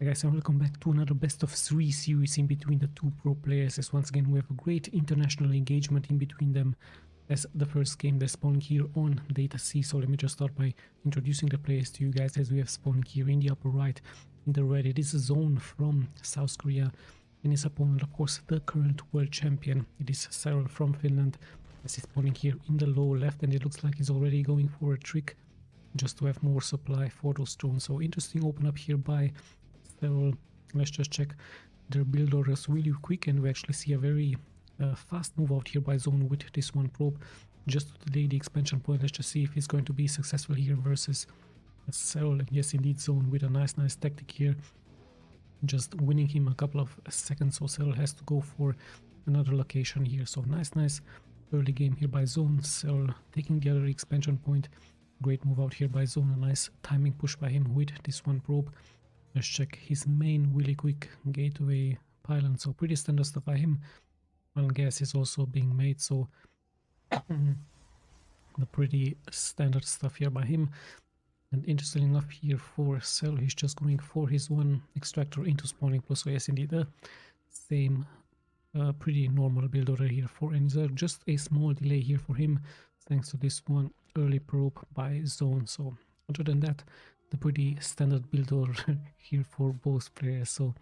Hi guys, and welcome back to another best of 3 series in between the two pro players. As once again we have a great international engagement in between them as the first game they're spawning here on Data C. So let me just start by introducing the players to you guys as we have spawning here in the upper right. In the red it is ZOUN from South Korea, and his opponent of course the current world champion. It is SERRAL from Finland as he's spawning here in the low left, and it looks like he's already going for a trick just to have more supply for those drones. So interesting open up here by SERRAL. Let's just check their build orders really quick, and we actually see a very fast move out here by ZOUN with this one probe just to delay the expansion point. Let's just see if he's going to be successful here versus SERRAL. And yes, indeed, ZOUN with a nice tactic here, just winning him a couple of seconds. So SERRAL has to go for another location here. So nice early game here by ZOUN. SERRAL taking the other expansion point. Great move out here by ZOUN. A nice timing push by him with this one probe. Let's check his main really quick gateway pylon. So pretty standard stuff by him. One gas is also being made, so the pretty standard stuff here by him. And interesting enough here for SERRAL, he's just going for his one extractor into spawning plus. So yes, indeed, the same pretty normal build order here for any Zerg. Just a small delay here for him thanks to this one early probe by ZOUN. So other than that, the pretty standard build order here for both players. So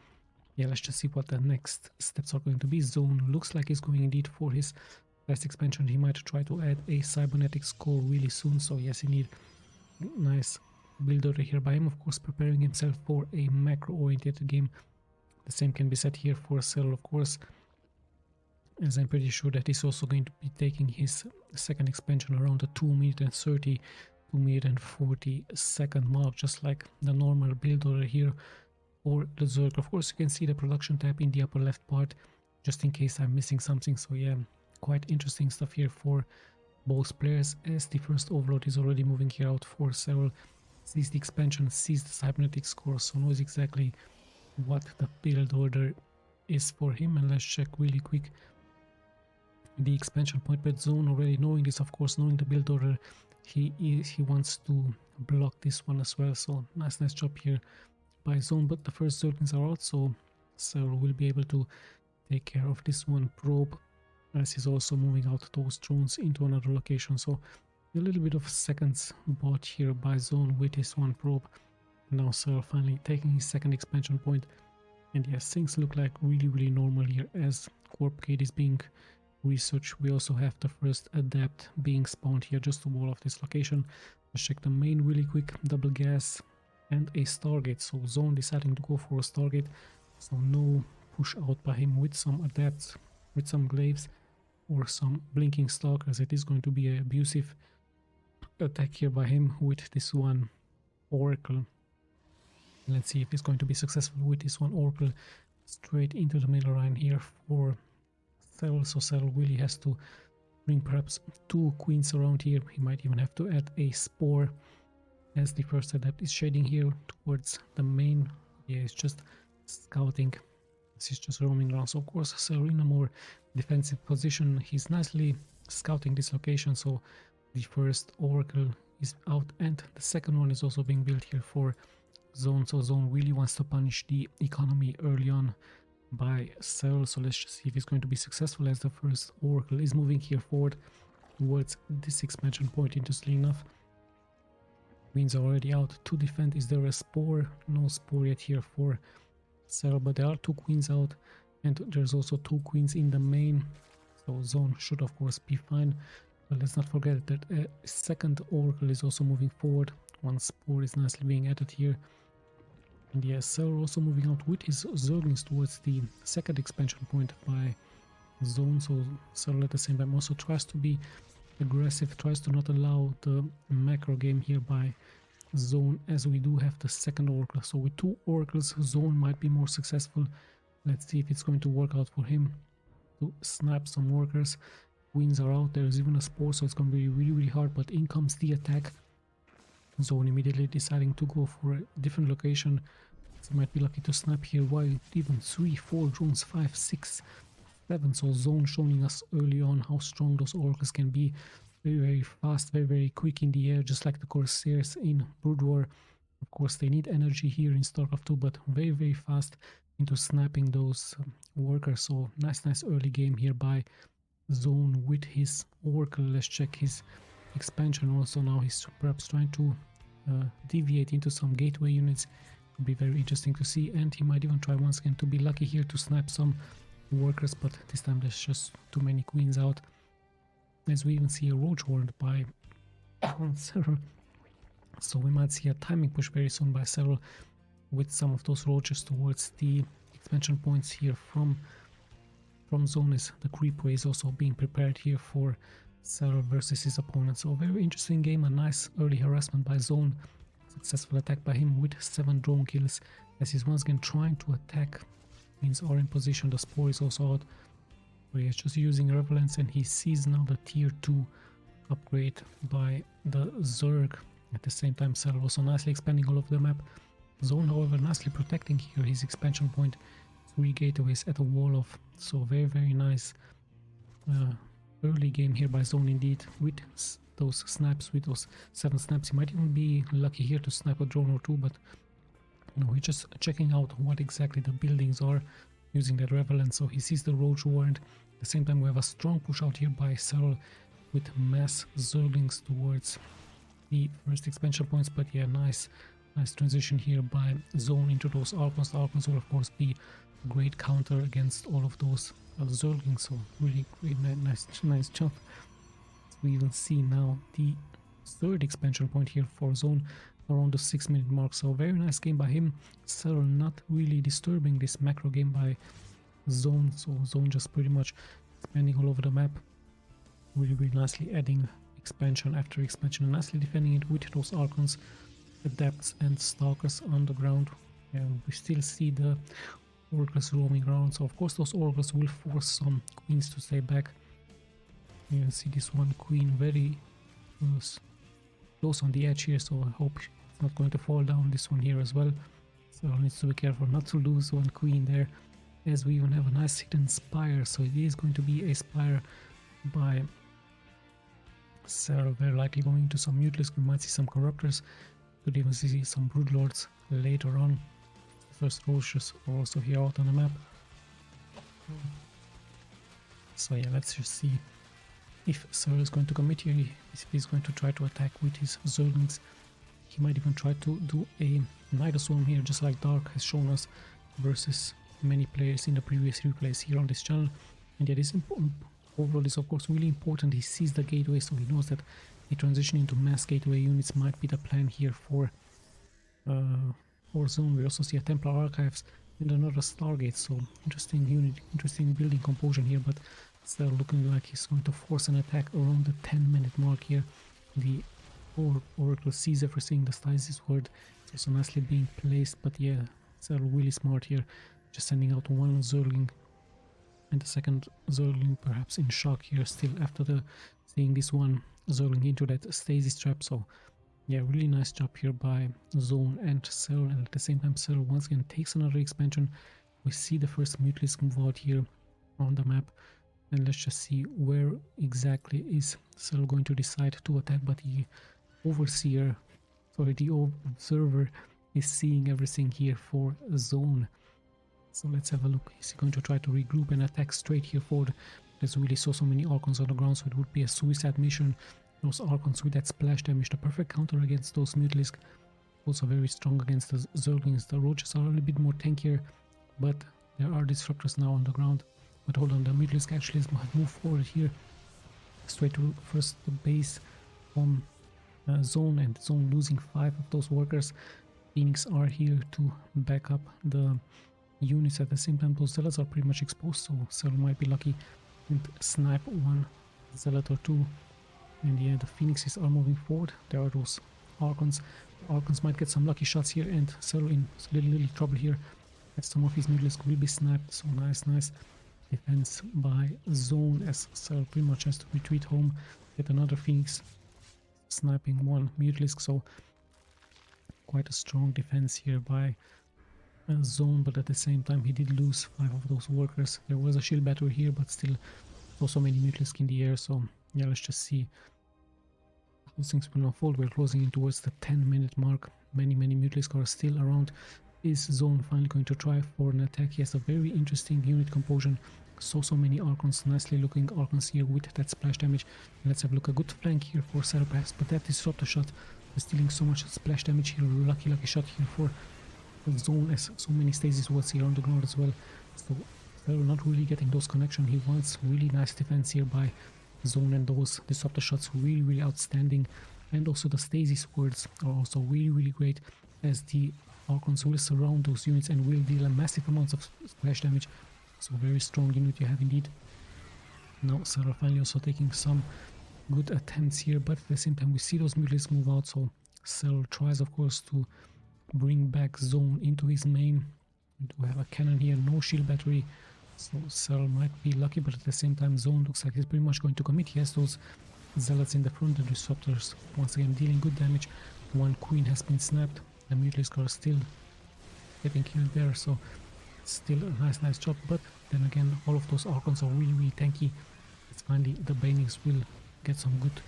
yeah, let's just see what the next steps are going to be. ZOUN looks like he's going indeed for his last expansion. He might try to add a cybernetics core really soon. So yes, indeed, nice build order here by him. Of course, preparing himself for a macro oriented game. The same can be said here for SERRAL, of course, as I'm pretty sure that he's also going to be taking his second expansion around the 2-minute and 30 2-minute and 40-second mark, just like the normal build order here for the Zerg. Of course, you can see the production tab in the upper left part, just in case I'm missing something. So yeah, quite interesting stuff here for both players, as the first overload is already moving here out for SERRAL. Sees the expansion, sees the cybernetics core, so knows exactly what the build order is for him. And let's check really quick the expansion point. But ZOUN, already knowing this, of course, knowing the build order, he wants to block this one as well. So nice job here by ZOUN. But the first Zerglings are out, so SERRAL will be able to take care of this one probe, as he's also moving out those drones into another location. So a little bit of seconds bought here by ZOUN with this one probe. Now SERRAL finally taking his second expansion point. And yes, things look like really normal here as Corp Gate is being research. We also have the first adapt being spawned here just to wall off this location. Let's check the main really quick. Double gas and a Stargate. So ZOUN deciding to go for a Stargate, so no push out by him with some adapts, with some glaives or some blinking stalkers. It is going to be an abusive attack here by him with this one Oracle. Let's see if he's going to be successful with this one Oracle straight into the middle line here for SERRAL. So SERRAL really has to bring perhaps 2 queens around here. He might even have to add a spore, as the first adept is shading here towards the main. Yeah, it's just scouting. He's just roaming around. So of course SERRAL in a more defensive position. He's nicely scouting this location. So the first Oracle is out, and the second one is also being built here for ZOUN. So ZOUN really wants to punish the economy early on by SERRAL. So let's just see if he's going to be successful, as the first Oracle is moving here forward towards this expansion point. Interestingly enough, queens are already out to defend. Is there a spore? No spore yet here for SERRAL, but there are 2 queens out, and there's also 2 queens in the main. So ZOUN should of course be fine. But let's not forget that a second Oracle is also moving forward. One spore is nicely being added here. And yes, SERRAL also moving out with his Zerglings towards the second expansion point by ZOUN. So SERRAL at the same time also tries to be aggressive, tries to not allow the macro game here by ZOUN, as we do have the second Oracle. So with 2 Oracles, ZOUN might be more successful. Let's see if it's going to work out for him to snap some workers. Queens are out, there's even a spore, so it's going to be really hard. But in comes the attack. ZOUN immediately deciding to go for a different location. He might be lucky to snap here. Why even 3, 4 drones, 5, 6, 7. So ZOUN showing us early on how strong those Oracles can be. Very fast, very quick in the air, just like the Corsairs in Broodwar. Of course, they need energy here in Starcraft 2, but very fast into sniping those workers. So nice early game here by ZOUN with his Oracle. Let's check his expansion also. Now he's perhaps trying to deviate into some gateway units. Would be very interesting to see, and he might even try once again to be lucky here to snipe some workers, but this time there's just too many queens out, as we even see a roach warrant by SERRAL. So we might see a timing push very soon by SERRAL with some of those roaches towards the expansion points here from ZOUN. Is the creepway is also being prepared here for SERRAL versus his opponent. So very interesting game, a nice early harassment by ZOUN, successful attack by him with 7 drone kills, as he's once again trying to attack. Means are in position, the Spore is also out, but he's just using Relevance, and he sees now the tier 2 upgrade by the Zerg. At the same time, SERRAL also nicely expanding all over the map. ZOUN, however, nicely protecting here his expansion point, 3 gateways at a wall of. So very nice early game here by ZOUN indeed, with those snipes, with those 7 snipes. He might even be lucky here to snipe a drone or 2, but no, he's just checking out what exactly the buildings are using that Relevance. So he sees the roach warrant. At the same time, we have a strong push out here by SERRAL with mass Zerglings towards the first expansion points. But yeah, nice transition here by ZOUN into those Archons. The Archons will of course be a great counter against all of those Zerglings. So really great, nice jump. So we will see now the 3rd expansion point here for ZOUN around the 6-minute mark. So very nice game by him. SERRAL not really disturbing this macro game by ZOUN. So ZOUN just pretty much expanding all over the map, really nicely adding expansion after expansion and nicely defending it with those Archons, Adepts and Stalkers on the ground. And we still see the Oracles roaming around, so of course those Oracles will force some queens to stay back. You can see this one queen very close on the edge here, so I hope it's not going to fall down. This one here as well, so needs to be careful not to lose one queen there, as we even have a nice hidden spire. So it is going to be a spire by SERRAL, very likely going into some Mutalisk. We might see some Corruptors, could even see some Broodlords later on. The first roaches are also here out on the map. So yeah, let's just see if SERRAL is going to commit here. If he's going to try to attack with his Zerglings. He might even try to do a Nidus Swarm here, just like Dark has shown us versus many players in the previous replays here on this channel. And yeah, this overall is of course really important. He sees the gateway, so he knows that a transition into mass gateway units might be the plan here for ZOUN. We also see a Templar Archives and another Stargate, so interesting unit, interesting building composition here, but still looking like he's going to force an attack around the 10-minute mark here. The Oracle sees everything, the Stasis Ward is also nicely being placed, but yeah, SERRAL really smart here, just sending out one Zergling, and the second Zergling perhaps in shock here still after seeing this one Zergling into that stasis trap. So yeah, really nice job here by ZOUN and SERRAL, and at the same time SERRAL once again takes another expansion. We see the first Mutalisk move out here on the map, and let's just see where exactly is SERRAL going to decide to attack. But the Overseer, sorry, the Observer is seeing everything here for ZOUN. So let's have a look. Is he going to try to regroup and attack straight here forward? There's really so many Archons on the ground, so it would be a suicide mission. Those Archons with that splash damage, the perfect counter against those Mutalisk. Also very strong against the Zerglings. The Roaches are a little bit more tankier, but there are Disruptors now on the ground. But hold on, the Mutalisk actually has moved forward here, straight to first the base from ZOUN, and ZOUN losing 5 of those workers. Phoenix are here to back up the units. At the same time, those Zealots are pretty much exposed, so SERRAL might be lucky and snipe one Zealot or 2. And yeah, the Phoenixes are moving forward. There are those Archons. The Archons might get some lucky shots here, and SERRAL in little trouble here, as some of his Mutalisk will be sniped. So nice defense by ZOUN, as SERRAL pretty much has to retreat home. Get another Phoenix sniping one Mutalisk, so quite a strong defense here by ZOUN, but at the same time he did lose 5 of those workers. There was a shield battery here, but still so many Mutalisk in the air. So yeah, let's just see how things will unfold. We're closing in towards the 10-minute mark. many Mutalisks are still around. Is ZOUN finally going to try for an attack? He has a very interesting unit composition. So many Archons, nicely looking Archons here with that splash damage. Let's have a look, a good flank here for SERRAL perhaps, but that disruptor shot is dealing so much splash damage here. Lucky shot here for ZOUN, as so many stasis wards here on the ground as well. So SERRAL not really getting those connections. He wants really nice defense here by ZOUN, and those disruptor shots really outstanding. And also the stasis wards are also really great, as the Archons will surround those units and will deal a massive amounts of splash damage. So very strong unit you have indeed. Now SERRAL finally also taking some good attempts here, but at the same time we see those Mutalisks move out, so SERRAL tries of course to bring back ZOUN into his main. We have a cannon here, no shield battery, so SERRAL might be lucky, but at the same time ZOUN looks like he's pretty much going to commit. He has those zealots in the front, the disruptors once again dealing good damage. One queen has been snapped, the Mutalisks are still getting killed there, so still a nice job. But then again, all of those Archons are really tanky. It's finally the Banings will get some good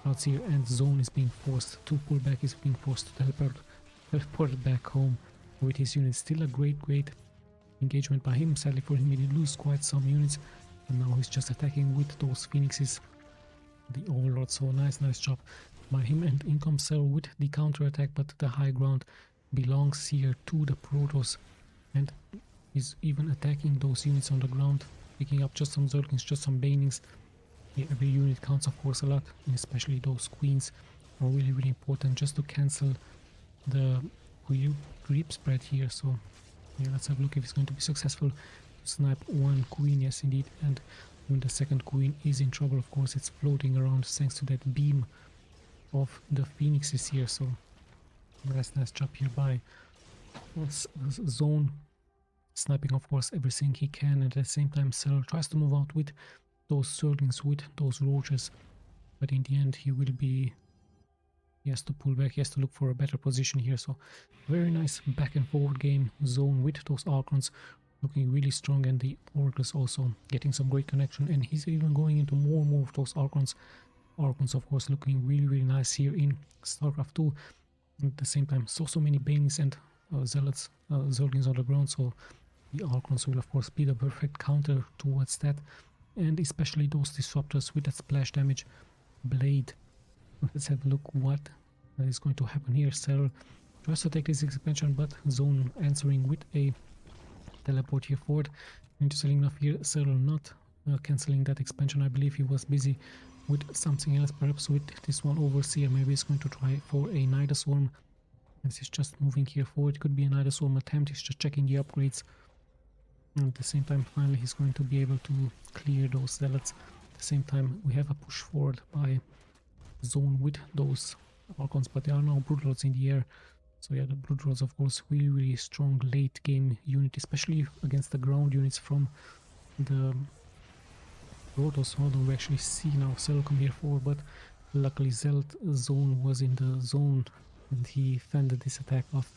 shots here, and ZOUN is being forced to pull back, is being forced to teleport back home with his units. Still a great engagement by him. Sadly for him, he did lose quite some units, and now he's just attacking with those Phoenixes, the Overlord. So nice job by him, and in comes SERRAL with the counter attack, but the high ground belongs here to the Protoss, and he's even attacking those units on the ground, picking up just some Zerglings, just some Banings. Yeah, every unit counts of course a lot, and especially those queens are really important just to cancel the creep spread here. So yeah, let's have a look if he's going to be successful to snipe one queen. Yes indeed, and when the second queen is in trouble, of course it's floating around thanks to that beam of the Phoenixes here. So nice job here by ZOUN, sniping of course everything he can, and at the same time SERRAL tries to move out with those Zerglings, with those roaches, but in the end he has to pull back, he has to look for a better position here. So very nice back and forward game. ZOUN with those Archons looking really strong, and the Oracles also getting some great connection, and he's even going into more of those Archons of course looking really nice here in Starcraft 2. At the same time so many Banings and zealots, Zerglings on the ground, so the Archons will of course be the perfect counter towards that, and especially those disruptors with that splash damage blade. Let's have a look what is going to happen here. SERRAL tries to take this expansion, but ZOUN answering with a teleport here forward. Interesting enough here, SERRAL not cancelling that expansion. I believe he was busy with something else, perhaps with this one Overseer. Maybe he's going to try for a Night Swarm, as he's just moving here forward. It could be a Night Swarm attempt, he's just checking the upgrades, and at the same time finally he's going to be able to clear those zealots. At the same time we have a push forward by ZOUN with those Archons, but there are now Broodlords in the air. So yeah, the Broodlords of course really strong late game unit, especially against the ground units from the Protoss. Although we actually see now SERRAL come here forward, but luckily ZOUN was in the zone and he fended this attack off.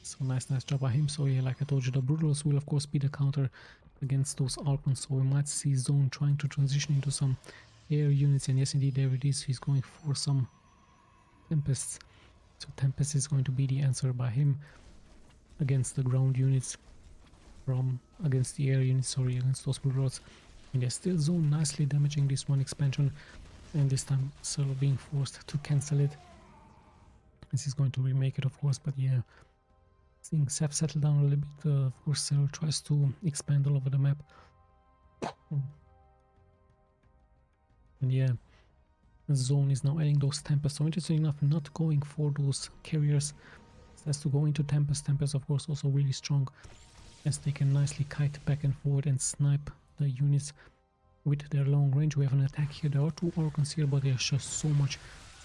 So nice job by him. So yeah, like I told you, the Broodlords will of course be the counter against those Archons, so we might see ZOUN trying to transition into some air units, and yes indeed there it is, he's going for some Tempests. So Tempest is going to be the answer by him against the ground units, against the air units, sorry, against those Broodlords. And yes, still ZOUN nicely damaging this one expansion, and this time SERRAL being forced to cancel it. This is going to remake it of course, but yeah, things have settled down a little bit. Of course SERRAL tries to expand all over the map. And yeah, ZOUN is now adding those Tempests. So interesting enough, not going for those carriers. It has to go into Tempest. Tempest of course also really strong, as they can nicely kite back and forward and snipe the units with their long range. We have an attack here. There are two Archons here, but there's just so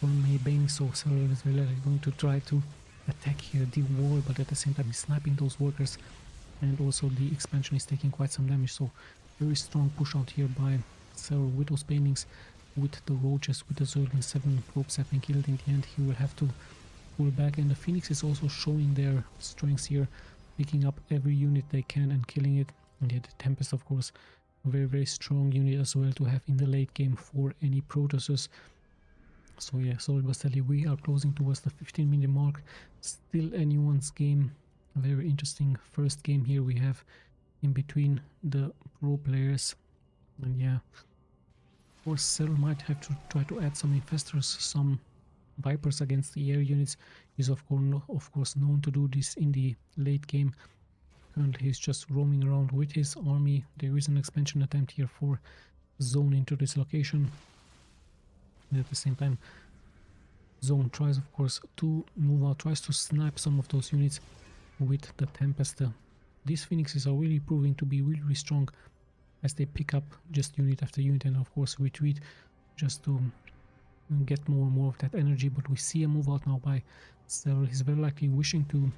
many Banings, so SERRAL is really going to try to attack here the wall, but at the same time he's sniping those workers, and also the expansion is taking quite some damage. So very strong push out here by SERRAL with those Banings, with the roaches, with the Zerglings. 7 probes have been killed. In the end he will have to pull back, and the Phoenix is also showing their strengths here, picking up every unit they can and killing it. And yet the Tempest of course a very strong unit as well to have in the late game for any Protosses. So yeah, slowly but steadily we are closing towards the 15-minute mark. Still anyone's game. A very interesting first game here we have in between the pro players. And yeah, of course SERRAL might have to try to add some infestors, some vipers against the air units. He's of course known to do this in the late game. Currently he's just roaming around with his army. There is an expansion attempt here for ZOUN into this location. And at the same time, ZOUN tries of course to move out, tries to snipe some of those units with the Tempest. These Phoenixes are really proving to be really strong as they pick up just unit after unit and of course retreat just to get more and more of that energy. But we see a move out now by SERRAL. He's very likely wishing to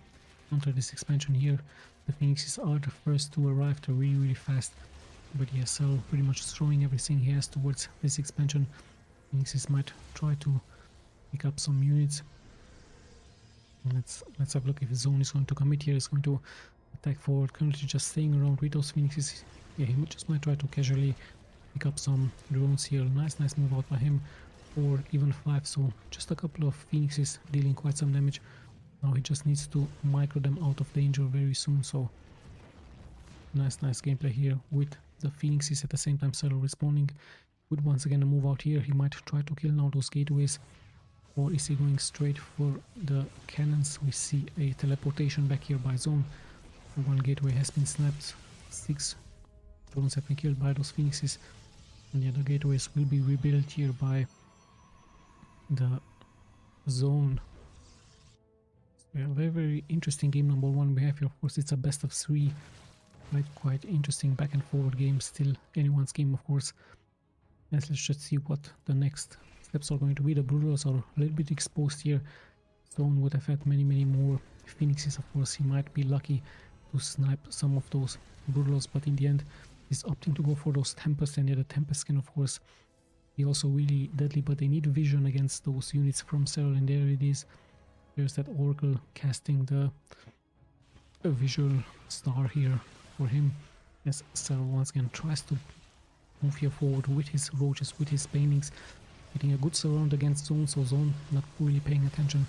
counter this expansion here. The Phoenixes are the first to arrive. They're really fast. But yeah, SERRAL pretty much throwing everything he has towards this expansion. Phoenixes might try to pick up some units. Let's have a look if ZOUN is going to commit here. He's going to attack forward. Currently just staying around with those Phoenixes. Yeah, he just might try to casually pick up some drones here. Nice move out by him. 4, even 5. So just a couple of Phoenixes dealing quite some damage. Now he just needs to micro them out of danger very soon. So nice gameplay here with the Phoenixes. At the same time SERRAL responding with once again a move out here. He might try to kill now those gateways, or is he going straight for the cannons? We see a teleportation back here by ZOUN. One gateway has been snapped. 6 drones have been killed by those Phoenixes, and the other gateways will be rebuilt here by the ZOUN. So yeah, very interesting game number 1 we have here. Of course it's a best of 3, quite interesting back and forward game. Still anyone's game of course. Let's just see what the next steps are going to be. The Broodwars are a little bit exposed here. ZOUN would have had many more Phoenixes. Of course he might be lucky to snipe some of those Broodwars, but in the end he's opting to go for those Tempests. And yeah, the Tempest can of course be also really deadly, but they need vision against those units from SERRAL, and there it is. There's that Oracle casting the visual star here for him as SERRAL once again tries to move here forward with his roaches, with his paintings, getting a good surround against ZOUN. So ZOUN not really paying attention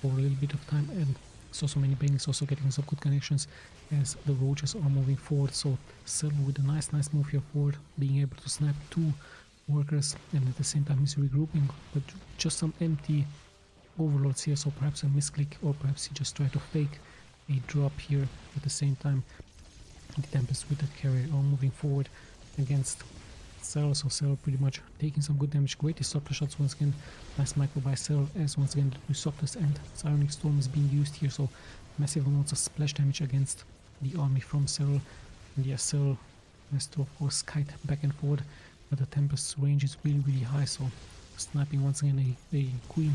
for a little bit of time, and so many paintings also getting some good connections as the roaches are moving forward. So SERRAL with a nice move here forward, being able to snap 2 workers, and at the same time he's regrouping, but just some empty overlords here. So perhaps a misclick, or perhaps he just tried to fake a drop here. At the same time the Tempest with the carrier are moving forward against SERRAL. So SERRAL pretty much taking some good damage. Great disruptor shots once again. Nice micro by SERRAL as once again the disruptors and Psionic Storm is being used here. So massive amounts of splash damage against the army from SERRAL. And yes, SERRAL has to of course kite back and forward, but the Tempest's range is really high. So sniping once again a queen.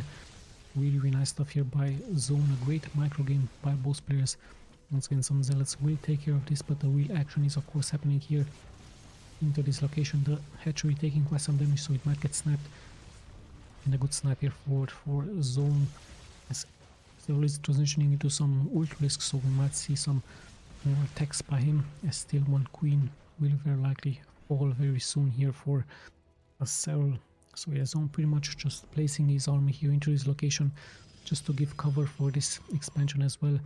Really nice stuff here by ZOUN. A great micro game by both players. Once again some zealots will take care of this, but the real action is of course happening here into this location. The hatchery taking quite some damage, so it might get snapped. And a good snipe here forward for ZOUN as SERRAL is transitioning into some ult risk, so we might see some more attacks by him, as still one queen will very likely fall very soon here for SERRAL. So yeah, ZOUN pretty much just placing his army here into this location just to give cover for this expansion as well.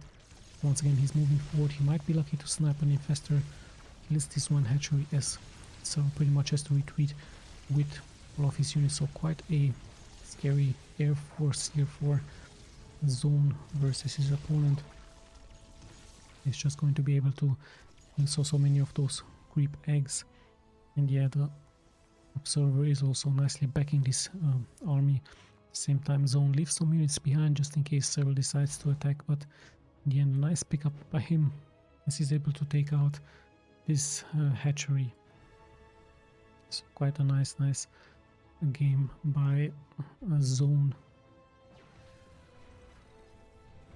Once again he's moving forward. He might be lucky to snipe an infestor, kills this one hatchery as SERRAL pretty much has to retreat with all of his units. So quite a scary air force here for ZOUN versus his opponent. He's just going to be able to kill so many of those creep eggs. And yeah, the observer is also nicely backing this army. At the same time ZOUN leaves some units behind just in case SERRAL decides to attack, but in the end nice pickup by him as he's able to take out this hatchery. So quite a nice game by ZOUN.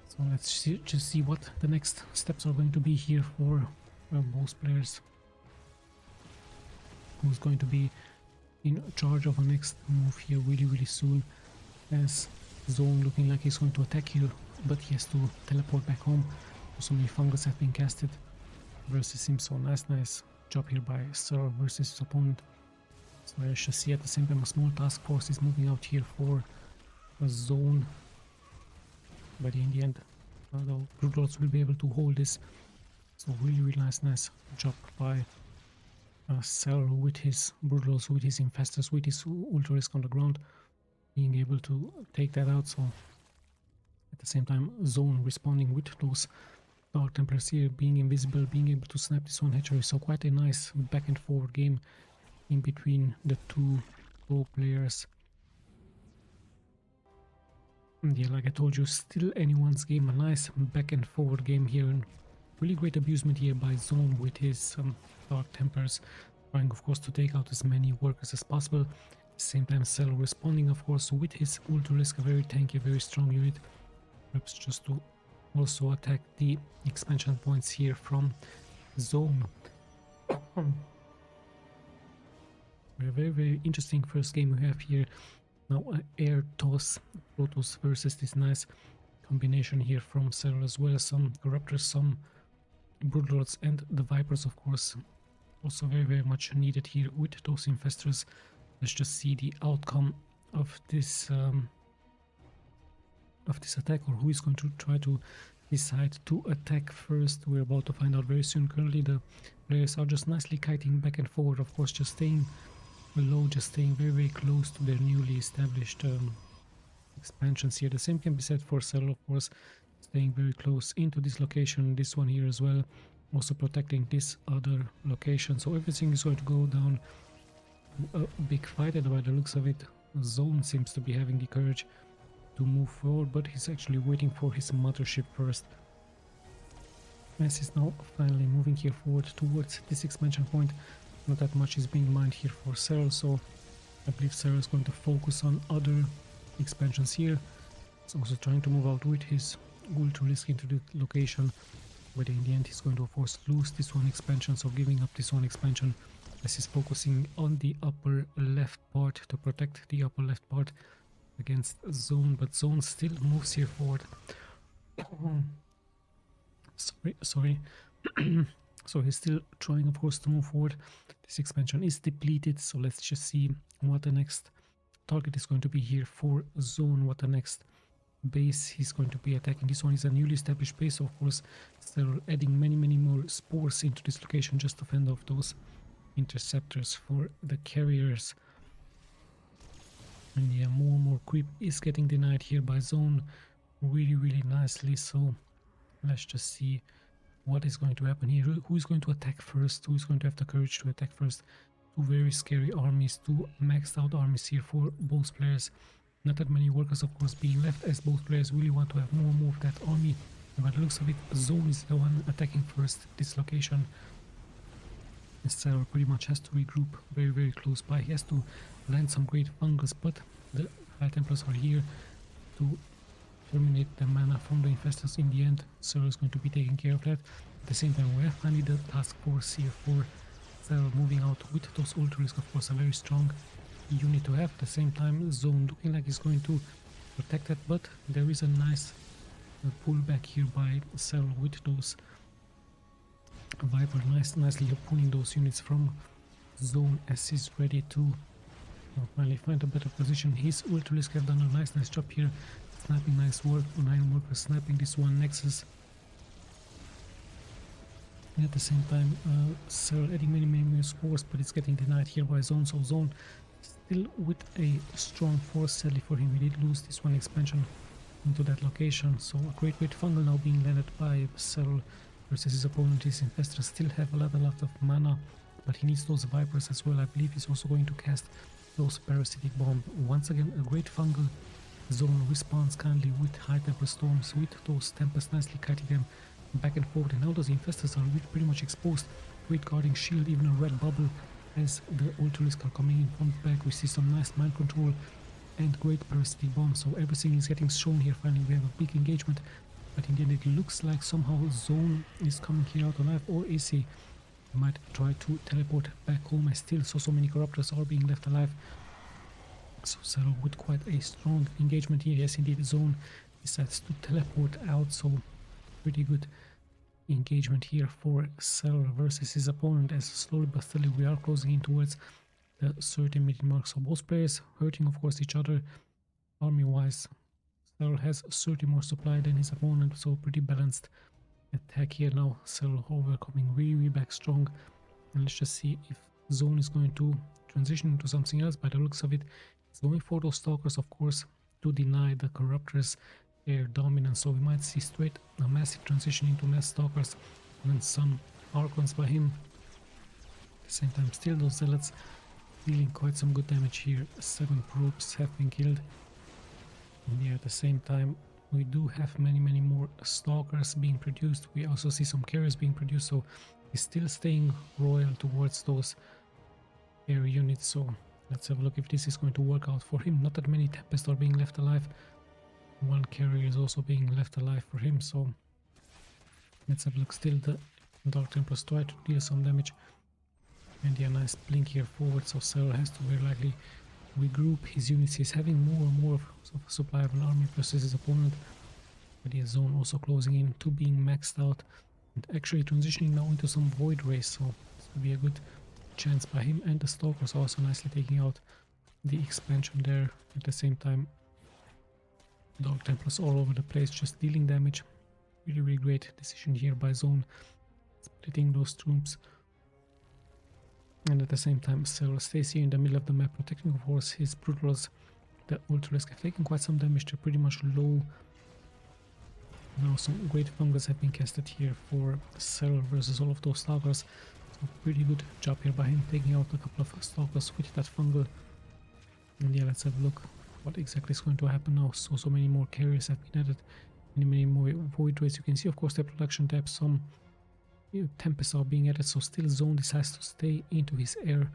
So let's just see what the next steps are going to be here for both players. Who's going to be in charge of a next move here really soon, as ZOUN looking like he's going to attack here, but he has to teleport back home. So many fungus have been casted versus him. So nice job here by SERRAL versus his opponent. So I should see at the same time a small task force is moving out here for zone, but in the end the Broodwars will be able to hold this. So really nice job by SERRAL with his Broodwars, with his infestors, with his ultra risk on the ground, being able to take that out. So at the same time, ZOUN responding with those Dark Templars here, being invisible, being able to snap this one hatchery. So quite a nice back and forward game in between the two pro players. And yeah, like I told you, still anyone's game. A nice back and forward game here, and really great abusement here by ZOUN with his Dark Templars, trying of course to take out as many workers as possible. At the same time, SERRAL responding of course with his ultra risk, a very tanky, very strong unit, perhaps just to also attack the expansion points here from ZOUN. A very interesting first game we have here. Now air toss Protoss versus this nice combination here from SERRAL, as well as some Corruptors, some Broodlords, and the Vipers of course also very much needed here with those infestors. Let's just see the outcome of this attack, or who is going to try to decide to attack first. We're about to find out very soon. Currently the players are just nicely kiting back and forward, of course just staying low, just staying very close to their newly established expansions here. The same can be said for SERRAL, of course, staying very close into this location, this one here as well, also protecting this other location. So everything is going to go down a big fight, and by the looks of it, ZOUN seems to be having the courage to move forward, but he's actually waiting for his mothership first. As is now finally moving here forward towards this expansion point. Not that much is being mined here for SERRAL, so I believe SERRAL is going to focus on other expansions here. He's also trying to move out with his ultra risk into the location, but in the end he's going to of course lose this one expansion, so giving up this one expansion as he's focusing on the upper left part to protect the upper left part against ZOUN. But ZOUN still moves here forward. sorry. So he's still trying of course to move forward. This expansion is depleted, so let's just see what the next target is going to be here for ZOUN, what the next base he's going to be attacking. This one is a newly established base, so of course they're adding many more spores into this location just to fend off those interceptors for the carriers. And yeah, more creep is getting denied here by ZOUN really nicely. So let's just see what is going to happen here. Who is going to attack first? Who is going to have the courage to attack first? Two very scary armies, two maxed out armies here for both players. Not that many workers of course being left, as both players really want to have more of that army. And by the looks of it, ZOUN is the one attacking first this location. SERRAL pretty much has to regroup very close by. He has to land some great fungus, but the High Templars are here to terminate the mana from the infestors. In the end, SERRAL is going to be taking care of that. At the same time, we have finally the task force here for SERRAL moving out with those ultra risk, of course a very strong unit to have. At the same time, ZOUN looking like he's going to protect that, but there is a nice pullback here by SERRAL with those Viper nicely pulling those units from ZOUN as he's ready to finally find a better position. His ultra risk have done a nice job here, snapping nice work, 9 workers snapping this one Nexus. And at the same time, SERRAL adding many more spores, but it's getting denied here by ZOUN. So ZOUN still with a strong force. Sadly for him, he did lose this one expansion into that location. So a great fungal now being landed by SERRAL versus his opponent. His infestors still have a lot of mana, but he needs those Vipers as well. I believe he's also going to cast those Parasitic Bomb. Once again, a great fungal. ZOUN responds kindly with High Temper Storms, with those Tempests nicely kiting them back and forth. And now those infestors are pretty much exposed. Great guarding shield, even a red bubble as the ultra risk are coming in from the back. We see some nice mind control and great Parasitic Bomb. So everything is getting shown here. Finally, we have a big engagement. But in the end, it looks like somehow ZOUN is coming here out alive, or is he? Might try to teleport back home, as still so many Corruptors are being left alive. So SERRAL with quite a strong engagement here. Yes, indeed, ZOUN decides to teleport out. So pretty good engagement here for SERRAL versus his opponent, as slowly but steadily we are closing in towards the 30-minute mark. So both players hurting, of course, each other. army-wise, SERRAL has 30 more supply than his opponent, so pretty balanced attack here now. SERRAL overcoming really back strong, and let's just see if ZOUN is going to transition into something else. By the looks of it, it's going for those stalkers, of course, to deny the corruptors their dominance, so we might see straight a massive transition into mass stalkers and then some archons by him. At the same time, still those zealots dealing quite some good damage here. 7 probes have been killed. And yeah, at the same time, we do have many more stalkers being produced. We also see some carriers being produced, so he's still staying royal towards those carrier units. So let's have a look if this is going to work out for him. Not that many Tempests are being left alive. One carrier is also being left alive for him, so let's have a look. Still the Dark Templars try to deal some damage. And yeah, nice blink here forward, so SERRAL has to very likely regroup his units. He's having more and more of a supply of an army versus his opponent. But yeah, ZOUN also closing in to being maxed out and actually transitioning now into some Void Rays, so this will be a good chance by him. And the Stalkers also nicely taking out the expansion there. At the same time, Dark Templars all over the place, just dealing damage. Really great decision here by ZOUN, splitting those troops. And at the same time, SERRAL stays here in the middle of the map, protecting of course his Broodwars. The Ultralisk have taken quite some damage, they're pretty much low. Now some great fungus have been casted here for SERRAL versus all of those stalkers. So pretty good job here by him, taking out a couple of stalkers with that fungal. And yeah, let's have a look what exactly is going to happen now. So many more carriers have been added, many more Void Rays. You can see of course the production tab, some Tempests are being added, so still ZOUN decides to stay into his air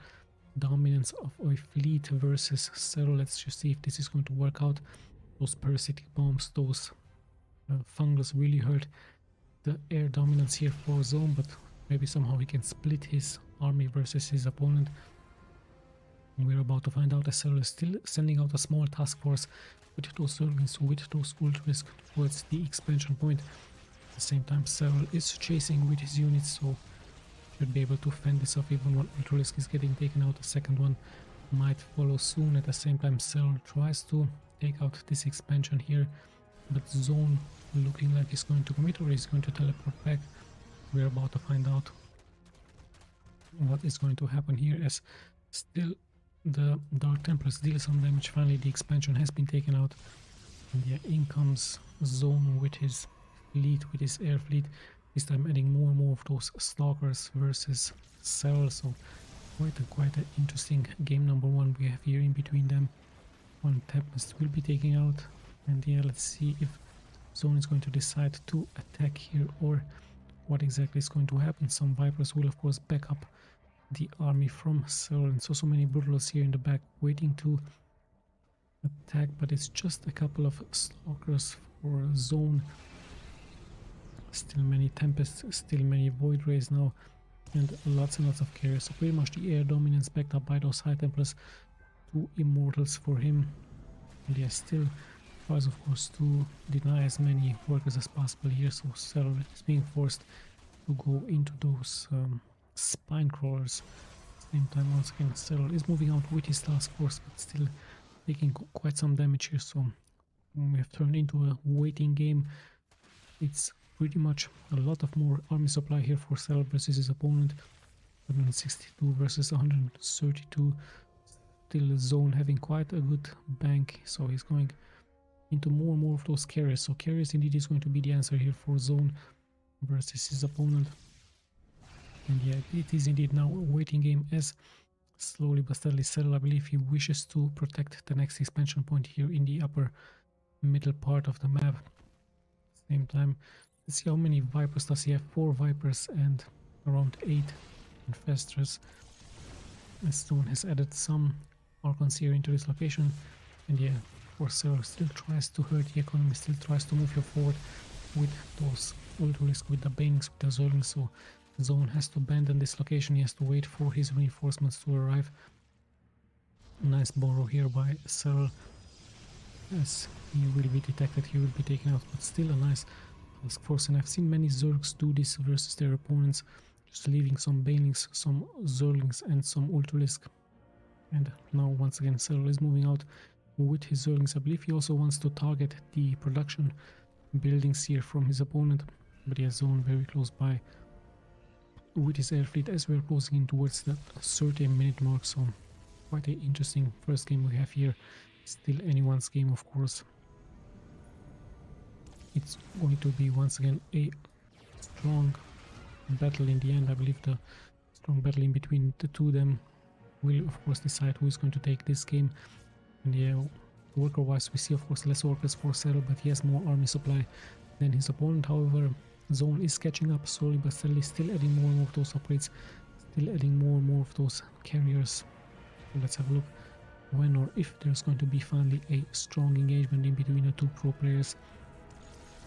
dominance of a fleet versus SERRAL. Let's just see if this is going to work out. Those parasitic bombs, those fungus really hurt the air dominance here for ZOUN, but maybe somehow he can split his army versus his opponent. And we're about to find out as SERRAL is still sending out a small task force with those Zerglings, with those Ultralisk towards the expansion point. At the same time, SERRAL is chasing with his units, so should be able to fend this off. Even one Ultralisk is getting taken out, the second one might follow soon. At the same time, SERRAL tries to take out this expansion here, but ZOUN looking like he's going to commit or he's going to teleport back. We're about to find out what is going to happen here, as still the Dark Templars deal some damage. Finally the expansion has been taken out, and yeah, in comes ZOUN with his fleet, with his air fleet, this time adding more and more of those stalkers versus SERRAL. So quite an interesting game number one we have here in between them. One Tempest will be taking out, and yeah, let's see if ZOUN is going to decide to attack here or what exactly is going to happen. Some Vipers will of course back up the army from SERRAL, and so many Broodwars here in the back waiting to attack, but it's just a couple of stalkers for ZOUN. Still many Tempests, still many Void Rays now, and lots of carriers. So pretty much the air dominance backed up by those High Templars. 2 Immortals for him. And yeah, still tries of course to deny as many workers as possible here, so SERRAL is being forced to go into those spine crawlers. At the same time, once again, SERRAL is moving out with his task force, but still taking quite some damage here. So we have turned into a waiting game. It's pretty much a lot of more army supply here for SERRAL versus his opponent. 162 versus 132. Still ZOUN having quite a good bank, so he's going into more and more of those carriers. So carriers indeed is going to be the answer here for ZOUN versus his opponent. And yeah, it is indeed now a waiting game, as slowly but steadily SERRAL, I believe he wishes to protect the next expansion point here in the upper middle part of the map. At the same time, let's see how many Vipers does he have. 4 Vipers and around 8 Infestors. As ZOUN has added some Archons here into this location, and yeah, of course SERRAL still tries to hurt the economy, still tries to move you forward with those Ultralisk, with the Banings, with the Zerglings. So ZOUN has to abandon this location, he has to wait for his reinforcements to arrive. Nice borrow here by SERRAL, as he will be detected, he will be taken out, but still a nice task force. And I've seen many Zergs do this versus their opponents, just leaving some Banelings, some Zerglings and some Ultralisk. And now once again SERRAL is moving out with his Zerglings. I believe he also wants to target the production buildings here from his opponent, but he has ZOUN very close by with his air fleet as we're closing in towards that 30-minute mark. So quite an interesting first game we have here. Still anyone's game, of course. It's going to be once again a strong battle in the end. I believe the strong battle in between the two of them will of course decide who is going to take this game. And yeah, worker wise we see of course less workers for SERRAL, but he has more army supply than his opponent. However, ZOUN is catching up slowly but steadily, still adding more and more of those upgrades, still adding more and more of those carriers. So let's have a look when or if there's going to be finally a strong engagement in between the two pro players.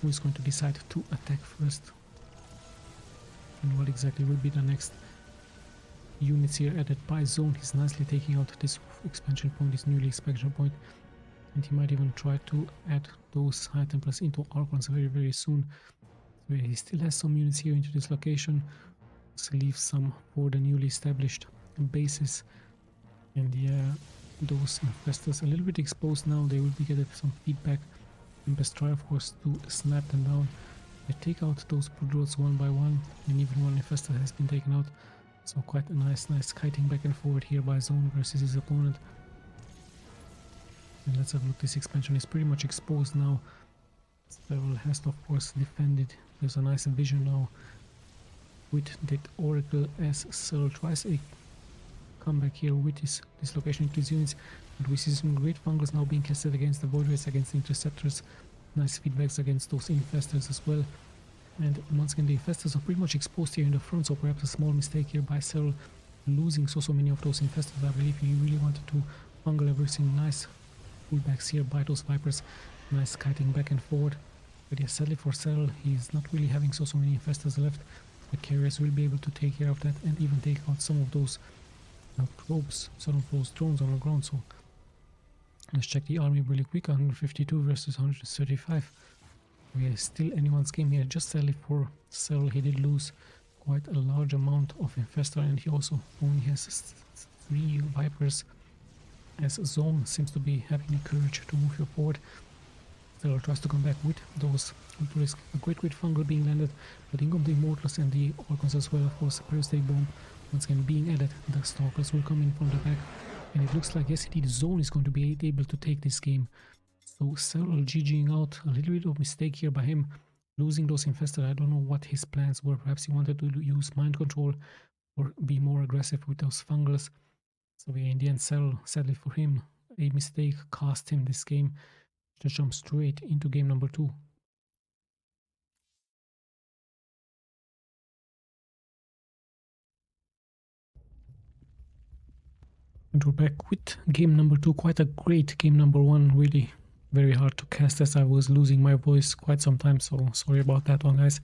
Who is going to decide to attack first, and what exactly will be the next units here added by ZOUN. He's nicely taking out this expansion point, this newly expansion point, and he might even try to add those High Templars into Archons very soon. So he still has some units here into this location, so leaves some for the newly established bases. And yeah, those infestors a little bit exposed now. They will be getting some feedback, and best try of course to snap them down. They take out those Broodwars one by one, and even one infestor has been taken out. So quite a nice kiting back and forward here by ZOUN versus his opponent. And let's have a look. This expansion is pretty much exposed now. SERRAL has to of course defend it. There's a nice vision now with that Oracle as SERRAL tries a comeback here with this dislocation into his units. But we see some great fungals now being casted against the Void Rays, against the Interceptors. Nice feedbacks against those infestors as well. And once again the infestors are pretty much exposed here in the front, so perhaps a small mistake here by SERRAL losing so many of those infestors. I believe he really wanted to fungal everything. Nice pullbacks here by those Vipers. Nice kiting back and forward. But yeah, sadly for SERRAL, he's not really having so many infestors left. The carriers will be able to take care of that and even take out some of those probes, some of those drones on the ground. So let's check the army really quick. 152 versus 135. We are still anyone's game here. Just sadly for SERRAL, he did lose quite a large amount of infestor, and he also only has 3 Vipers, as ZOUN seems to be having the courage to move here forward. SERRAL tries to come back with those, to risk a great fungal being landed, but in come the Immortals and the Archons as well. Of course, Parasitic Bomb once again being added. The Stalkers will come in from the back, and it looks like yes indeed ZOUN is going to be able to take this game. So SERRAL GGing out. A little bit of mistake here by him, losing those infestors. I don't know what his plans were. Perhaps he wanted to use mind control or be more aggressive with those fungals. So yeah, in the end SERRAL, sadly for him, a mistake cost him this game. To jump straight into game number 2. And we're back with game number 2. Quite a great game number 1. Really very hard to cast as I was losing my voice quite some time, so sorry about that one, guys.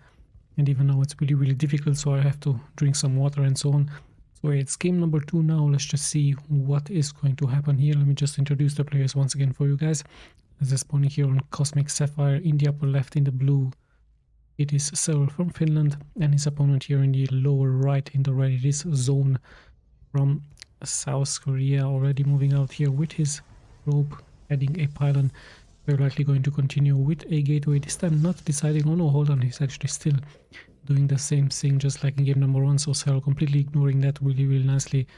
And even now it's really difficult, so I have to drink some water and so on. So yeah, it's game number 2 now. Let's just see what is going to happen here. Let me just introduce the players once again for you guys. As they're spawning here on Cosmic Sapphire in the upper left in the blue, it is SERRAL from Finland, and his opponent here in the lower right in the red, it is ZOUN from South Korea, already moving out here with his probe, adding a pylon. We're likely going to continue with a gateway, this time not deciding, oh no, hold on, he's actually still doing the same thing just like in game number 1, so SERRAL completely ignoring that really nicely,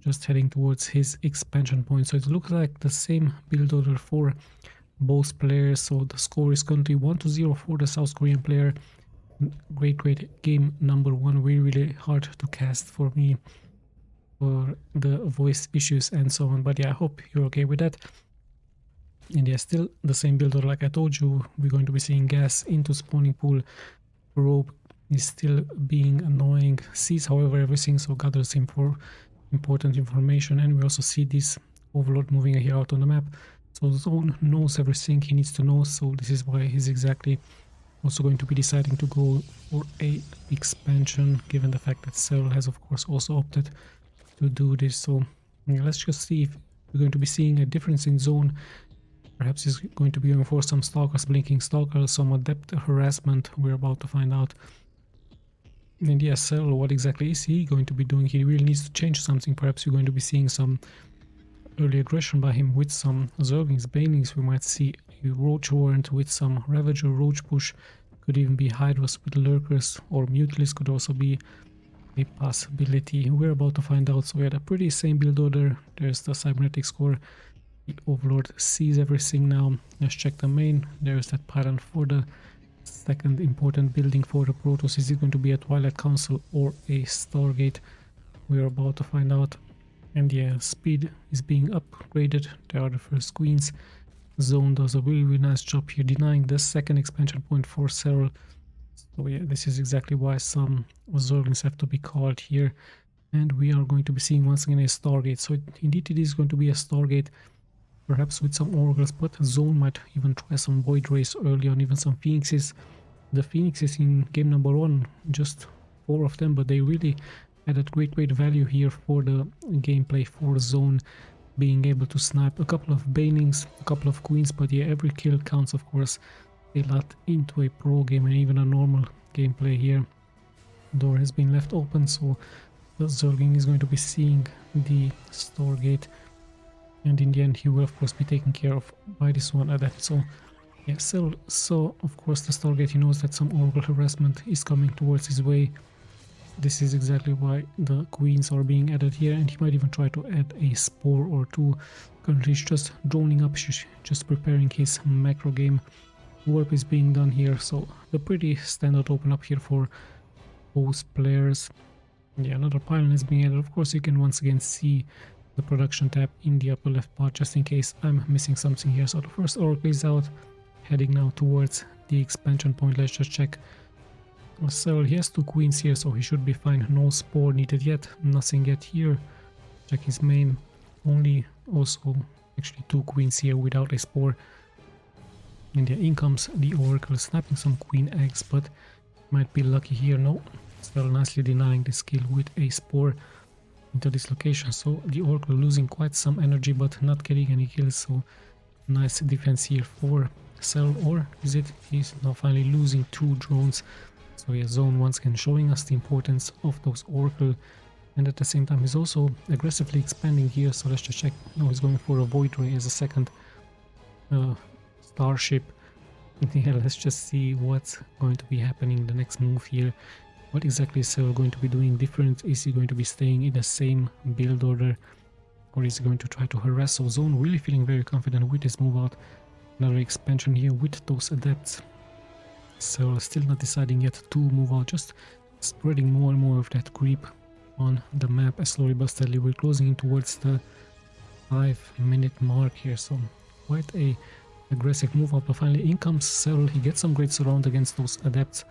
just heading towards his expansion point. So it looks like the same build order for both players, so the score is currently 1-0 for the South Korean player. Great game number 1, really hard to cast for me for the voice issues and so on, but yeah, I hope you're okay with that. And yeah, still the same build order like I told you. We're going to be seeing gas into spawning pool. Probe is still being annoying, sees however everything, so gathers him for important information. And we also see this overlord moving here out on the map. So ZOUN knows everything he needs to know, so this is why he's exactly also going to be deciding to go for a expansion, given the fact that SERRAL has of course also opted to do this. So yeah, let's just see if we're going to be seeing a difference in ZOUN. Perhaps he's going to be going for some Stalkers, Blinking Stalkers, some Adept Harassment. We're about to find out. And yes, SERRAL, what exactly is he going to be doing? He really needs to change something. Perhaps you're going to be seeing some early aggression by him with some Zerglings, Banelings. We might see a Roach Warrant with some Ravager, Roach Push. Could even be Hydras with Lurkers, or Mutilis could also be a possibility. We're about to find out. So we had a pretty same build order. There's the Cybernetics core. The Overlord sees everything now. Let's check the main. There's that Pylon for the second important building for the Protoss. Is it going to be a Twilight Council or a Stargate? We're about to find out. And yeah, speed is being upgraded. There are the first queens. ZOUN does a really nice job here denying the second expansion point for SERRAL. So yeah, this is exactly why some Zerglings have to be called here. And we are going to be seeing once again a Stargate. So indeed it is going to be a Stargate, perhaps with some Oracles, but ZOUN might even try some Void Rays early on, even some Phoenixes. The Phoenixes in game number 1, just 4 of them, but they really added great value here for the gameplay for ZOUN, being able to snipe a couple of Banelings, a couple of Queens, but yeah, every kill counts, of course, a lot into a pro game and even a normal gameplay here. Door has been left open, so the Zergling is going to be seeing the Stargate, and in the end he will of course be taken care of by this one Adept. So yeah, SERRAL saw of course the Stargate. He knows that some Oracle harassment is coming towards his way. This is exactly why the Queens are being added here, and he might even try to add a Spore or two. Currently he's just droning up, just preparing his macro game. Warp is being done here, so the pretty standard open up here for both players. Yeah, another pylon is being added. Of course you can once again see the production tab in the upper left part, just in case I'm missing something here. So the first Oracle is out, heading now towards the expansion point. Let's just check. SERRAL, he has 2 queens here, so he should be fine. No Spore needed yet, nothing yet here. Check his main, only also actually 2 queens here without a Spore. And yeah, in comes the Oracle, snapping some queen eggs, but might be lucky here. No, SERRAL nicely denying the skill with a Spore into this location. So the Oracle losing quite some energy, but not getting any kills, so nice defense here for SERRAL. Or is it? He's now finally losing 2 drones. So yeah, ZOUN once again showing us the importance of those Oracle, and at the same time he's also aggressively expanding here. So let's just check. No, he's going for a Void Ray as a second starship. Yeah, let's just see what's going to be happening the next move here. What exactly is SERRAL going to be doing different? Is he going to be staying in the same build order, or is he going to try to harass? So ZOUN really feeling very confident with this move out. Another expansion here with those Adepts. SERRAL still not deciding yet to move out, just spreading more and more of that creep on the map as slowly but steadily we're closing in towards the 5-minute mark here. So quite a aggressive move out, but finally in comes SERRAL. He gets some great surround against those Adepts,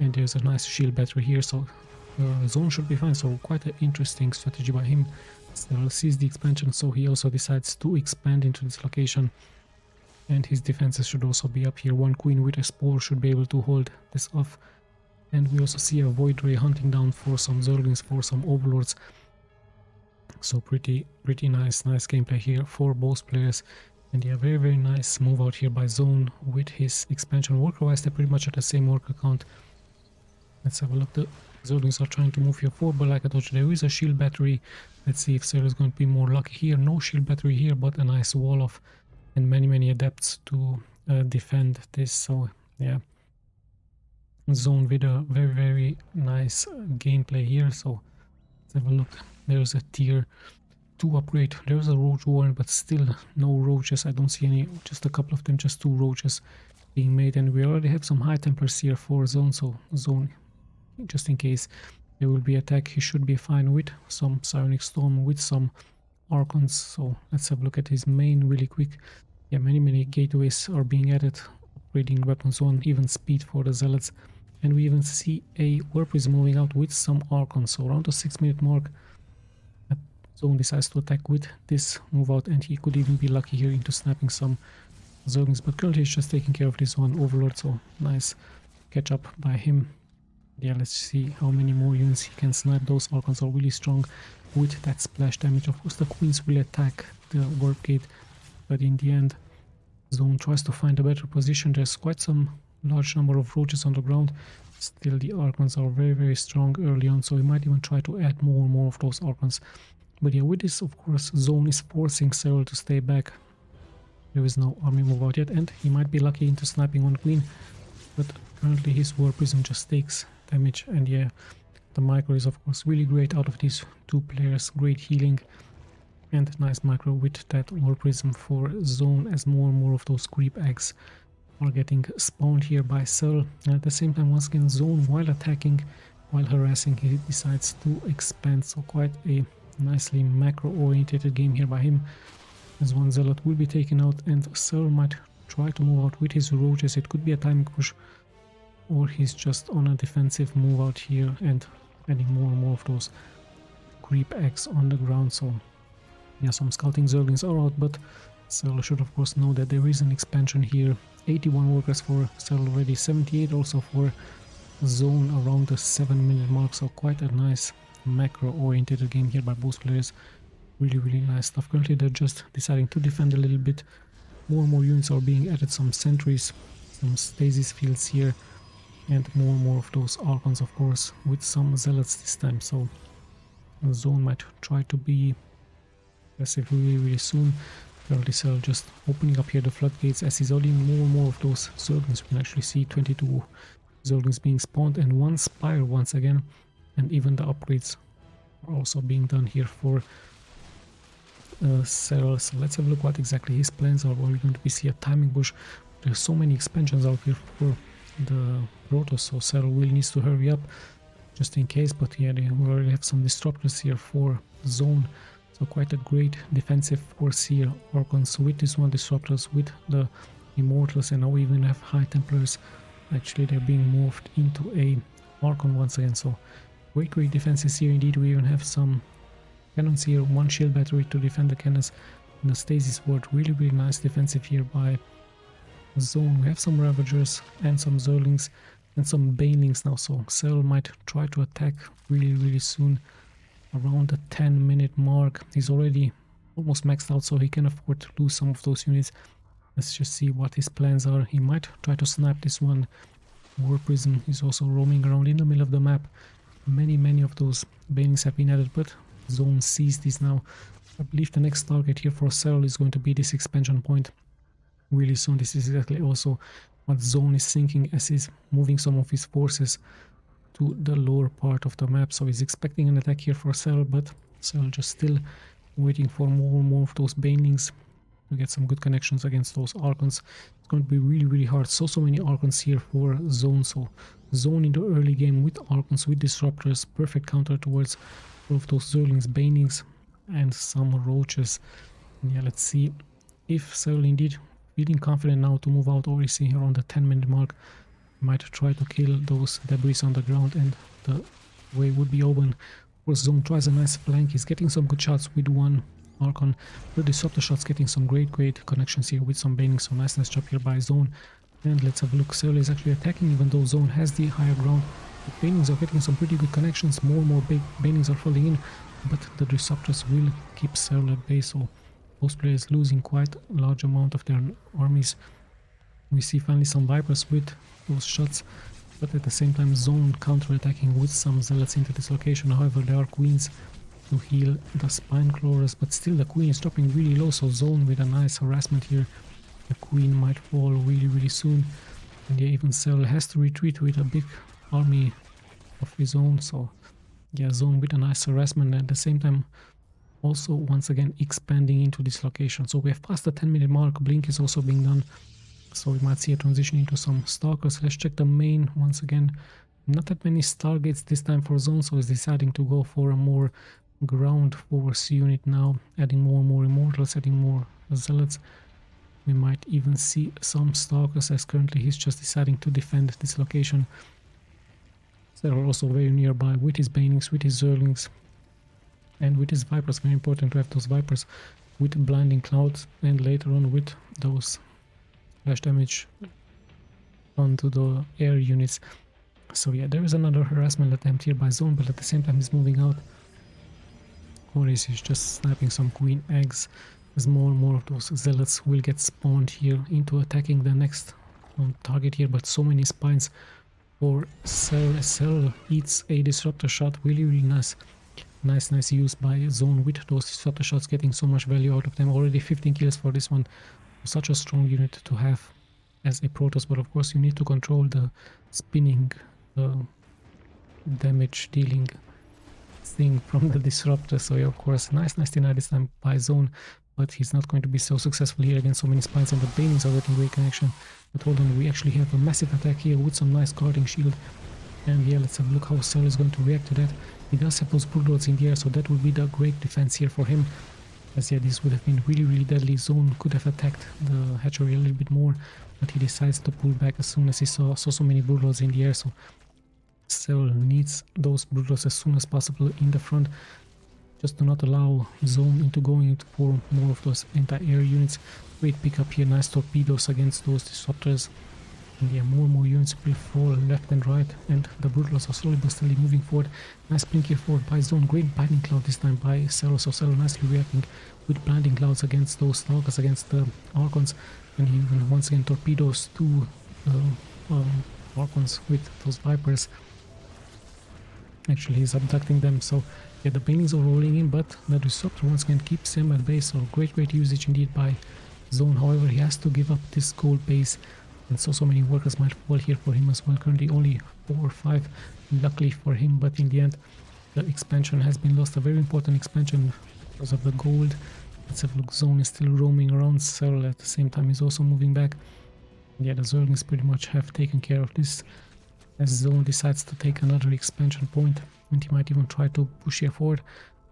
and there's a nice shield battery here, so ZOUN should be fine. So quite an interesting strategy by him. SERRAL sees the expansion, so he also decides to expand into this location. And his defenses should also be up here. 1 queen with a Spore should be able to hold this off. And we also see a Void Ray hunting down for some Zerglings, for some Overlords. So pretty nice gameplay here for both players. And yeah, very nice move out here by ZOUN with his expansion. Worker-wise, they're pretty much at the same worker count. Let's have a look. The Zerglings are trying to move here forward, but like I told you, there is a shield battery. Let's see if SERRAL is going to be more lucky here. No shield battery here, but a nice wall of and many Adepts to defend this. So yeah, ZOUN with a very nice gameplay here. So let's have a look. There's a tier 2 upgrade. There's a Roach Warrant, but still no Roaches. I don't see any, just a couple of them, just 2 Roaches being made. And we already have some High Templars here for ZOUN, so ZOUN, just in case there will be attack, he should be fine with some Psionic Storm, with some Archons. So let's have a look at his main really quick. Yeah, many gateways are being added, upgrading weapons on, even speed for the Zealots. And we even see a Warp is moving out with some Archons. So around the 6-minute mark, ZOUN decides to attack with this move out, and he could even be lucky here into snapping some Zerglings. But currently he's just taking care of this one Overlord, so nice catch up by him. Yeah, let's see how many more units he can snipe. Those Archons are really strong with that splash damage. Of course the Queens will attack the Warp Gate, but in the end ZOUN tries to find a better position. There's quite some large number of Roaches on the ground. Still the Archons are very strong early on, so he might even try to add more and more of those Archons But yeah, with this, of course, ZOUN is forcing SERRAL to stay back. There is no army move out yet, and he might be lucky into sniping on Queen, but currently his War Prism just takes damage. And yeah, the micro is of course really great out of these two players, great healing and nice micro with that War Prism for ZOUN, as more and more of those creep eggs are getting spawned here by SERRAL. And at the same time, once again, ZOUN, while attacking, while harassing, he decides to expand, so quite a nicely macro oriented game here by him, as one Zealot will be taken out and SERRAL might try to move out with his roaches. It could be a timing push, or he's just on a defensive move out here and adding more and more of those creep eggs on the ground. So yeah, some scouting Zerglings are out, but SERRAL should of course know that there is an expansion here. 81 workers for SERRAL already, 78 also for ZOUN around the 7-minute mark, so quite a nice macro oriented game here by both players. Really nice stuff. Currently they're just deciding to defend a little bit. More and more units are being added, some sentries, some stasis fields here, and more of those Archons of course, with some Zealots this time. So ZOUN might try to be aggressive really soon. Currently SERRAL just opening up here the floodgates as he's adding more and more of those Zerglings. We can actually see 22 Zerglings being spawned and one Spire once again, and even the upgrades are also being done here for SERRAL. So let's have a look what exactly his plans are. We're going to be see a timing push. There's so many expansions out here for the Protoss, so SERRAL will needs to hurry up just in case. But yeah, they already have some disruptors here for ZOUN, so quite a great defensive force here. Archons with this one, disruptors with the Immortals, and now we even have High Templars. Actually they're being moved into a Archon once again, so great defenses here indeed. We even have some cannons here, one shield battery to defend the cannons, and a stasis ward. Really nice defensive here by ZOUN. We have some Ravagers and some Zerglings and some Banelings now, so SERRAL might try to attack really soon around the 10-minute mark. He's already almost maxed out, so he can afford to lose some of those units. Let's just see what his plans are. He might try to snap this one. War Prism is also roaming around in the middle of the map. Many of those Banelings have been added, but ZOUN sees this now. I believe the next target here for SERRAL is going to be this expansion point really soon. This is exactly also what ZOUN is thinking as he's moving some of his forces to the lower part of the map. So he's expecting an attack here for SERRAL, but SERRAL just still waiting for more and more of those Banelings to get some good connections against those Archons. It's going to be really hard. So many Archons here for ZOUN. So ZOUN in the early game with Archons, with Disruptors, perfect counter towards all of those Zerglings, Banelings, and some Roaches. And yeah, let's see if SERRAL indeed feeling confident now to move out, or is he around the 10-minute mark. Might try to kill those debris on the ground and the way would be open. Of course, ZOUN tries a nice flank. He's getting some good shots with one Archon. The Disruptor shots getting some great connections here with some Banelings. So nice job here by ZOUN. And let's have a look. SERRAL is actually attacking even though ZOUN has the higher ground. The Banelings are getting some pretty good connections. More and more big Banelings are falling in, but the Disruptors will keep SERRAL at bay. So both players losing quite a large amount of their armies. We see finally some Vipers with those shots, but at the same time ZOUN counter-attacking with some Zealots into this location. However, there are Queens to heal the Spine Crawlers, but still the Queen is dropping really low, so ZOUN with a nice harassment here. The Queen might fall really soon, and yeah, even SERRAL has to retreat with a big army of his own. So yeah, ZOUN with a nice harassment, and at the same time also once again expanding into this location. So we have passed the 10-minute mark. Blink is also being done, so we might see a transition into some Stalkers. Let's check the main once again. Not that many Stargates this time for ZOUN, so he's deciding to go for a more ground force unit now, adding more and more Immortals, adding more Zealots. We might even see some Stalkers, as currently he's just deciding to defend this location. SERRAL also very nearby with his Banelings, with his Zerglings, and with his Vipers. Very important to have those Vipers with Blinding Clouds, and later on with those splash damage onto the air units. So yeah, there is another harassment attempt here by ZOUN, but at the same time he's moving out. Or is he just sniping some Queen eggs, as more and more of those Zealots will get spawned here into attacking the next target here. But so many spines for SERRAL. SERRAL eats a Disruptor shot, really nice. Nice use by Zone with those disruptor shots, getting so much value out of them. Already 15 kills for this one. Such a strong unit to have as a Protoss, but of course you need to control the spinning damage dealing thing from the disruptor. So yeah, of course, nice deny this time by Zone, but he's not going to be so successful here against so many spies, and the Banelings are getting great connection. But hold on, we actually have a massive attack here with some nice guarding shield. And yeah, let's have a look how SERRAL is going to react to that. He does have those Broodwars in the air, so that will be the great defense here for him. As yeah, this would have been really deadly. Zone could have attacked the hatchery a little bit more, but he decides to pull back as soon as he saw so many Broodwars in the air. So SERRAL needs those Broodwars as soon as possible in the front, just to not allow Zone into going into for more of those anti-air units. Great pickup here, nice torpedoes against those disruptors. And yeah, more units will fall left and right, and the Broodwars are slowly but steadily moving forward. Nice blink here forward by Zone. Great binding cloud this time by SERRAL, so SERRAL nicely reacting with blinding clouds against those Stalkers, against the Archons, and he even once again torpedoes two Archons with those Vipers. Actually, he's abducting them, so yeah, the Banelings are rolling in, but the Disruptor once again keeps them at base, so great usage indeed by Zone. However, he has to give up this gold base, and so many workers might fall here for him as well. Currently only 4 or 5, luckily for him, but in the end the expansion has been lost, a very important expansion because of the gold. Let's have a look. Zone is still roaming around. SERRAL at the same time is also moving back. Yeah, the Zerglings pretty much have taken care of this, as Zone decides to take another expansion point, and he might even try to push here forward.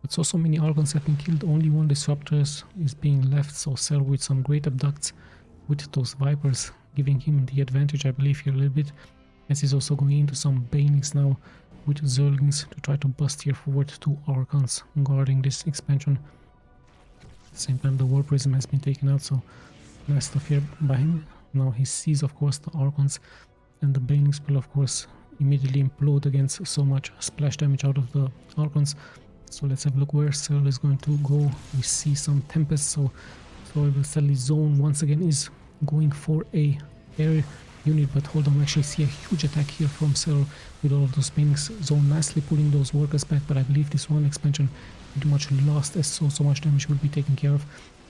But so many Archons have been killed, only one Disruptor is being left, so SERRAL with some great abducts with those Vipers, giving him the advantage, I believe, here a little bit, as he's also going into some Banelings now with Zerglings to try to bust here forward two Archons guarding this expansion. At the same time, the War Prism has been taken out, so nice stuff here by him. Now he sees, of course, the Archons, and the Banelings will, of course, immediately implode against so much splash damage out of the Archons. So let's have a look where SERRAL is going to go. We see some Tempests, so slowly but steadily Zone once again is going for a air unit, but hold on, we actually see a huge attack here from SERRAL with all of those Banelings. Zone nicely pulling those workers back, but I believe this one expansion pretty much lost, as so much damage will be taken care of.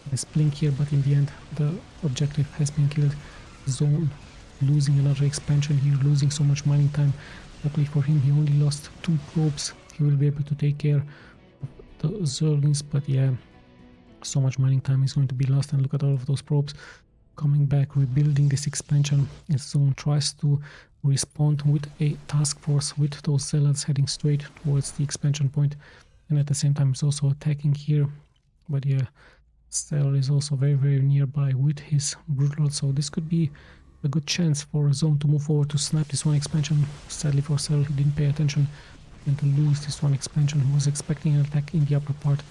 There's blink here, but in the end the objective has been killed. Zone losing another expansion here, losing so much mining time. Luckily for him, he only lost 2 probes. He will be able to take care of the Zerglings, but yeah, so much mining time is going to be lost. And look at all of those probes coming back, rebuilding this expansion, and Zone tries to respond with a task force with those Zealots heading straight towards the expansion point, and at the same time he's also attacking here. But yeah, SERRAL is also very nearby with his Broodlord, so this could be a good chance for Zone to move forward to snap this one expansion. Sadly for SERRAL, he didn't pay attention and to lose this one expansion. He was expecting an attack in the upper part.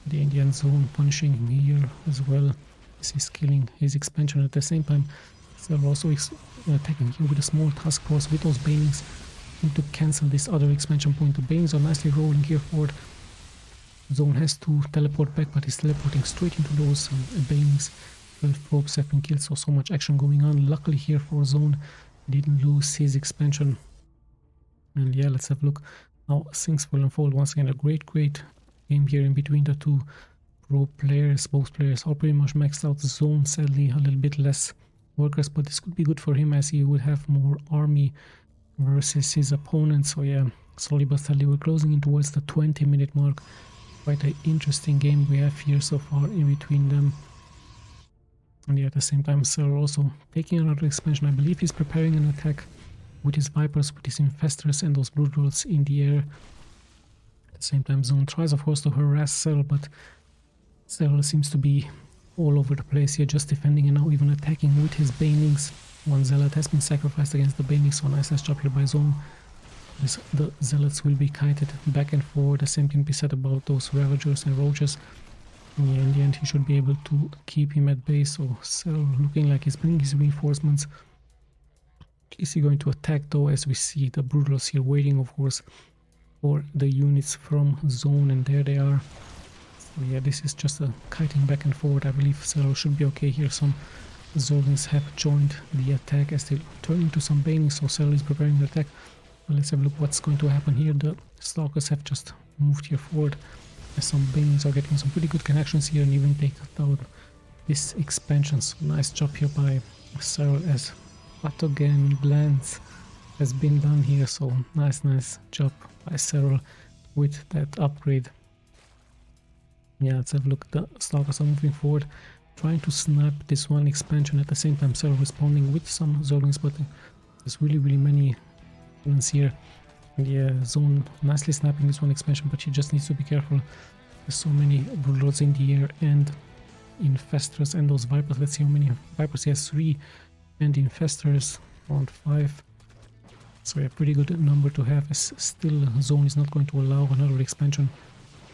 The Indian Zone punishing him here as well, as he's killing his expansion. At the same time, SERRAL also attacking here with a small task force with those Banelings to cancel this other expansion point. The Banelings are nicely rolling here forward. Zone has to teleport back, but he's teleporting straight into those Banelings. 12 probes have been killed, so much action going on. Luckily here for Zone, he didn't lose his expansion. And yeah, let's have a look how things will unfold. Once again, a great game here in between the two pro players. Both players are pretty much maxed out. Zone sadly a little bit less workers, but this could be good for him, as he would have more army versus his opponent. So yeah, slowly but steadily we're closing in towards the 20-minute mark. Quite an interesting game we have here so far in between them. And yeah, at the same time, SERRAL also taking another expansion. I believe he's preparing an attack with his Vipers, with his Infestors and those Broodlords in the air. At the same time, Zone tries, of course, to harass SERRAL, but SERRAL seems to be all over the place here, just defending and now even attacking with his Banelings. One Zealot has been sacrificed against the Banelings, so nice job here by Zone. The Zealots will be kited back and forward. The same can be said about those Ravagers and Roaches. Yeah, in the end, he should be able to keep him at base. So SERRAL looking like he's bringing his reinforcements. Is he going to attack though, as we see the Broodlords here waiting, of course, for the units from Zone, and there they are. So yeah, this is just a kiting back and forward. I believe SERRAL should be okay here. Some Zerglings have joined the attack as they turn into some Banelings, so SERRAL is preparing the attack. Well, let's have a look what's going to happen here. The Stalkers have just moved here forward. Some Banelings are getting some pretty good connections here and even take out this expansion. So nice job here by SERRAL as pathogen glance has been done here. So nice job by SERRAL with that upgrade. Yeah, let's have a look. The Stalkers are moving forward, trying to snap this one expansion at the same time. SERRAL responding with some Zerglings, but there's really many ones here. And yeah, ZOUN nicely snapping this one expansion, but he just needs to be careful. There's so many Broodlords in the air and Infestors and those Vipers. Let's see how many Vipers he has. 3, and Infestors around 5. So yeah, pretty good number to have, as still ZOUN is not going to allow another expansion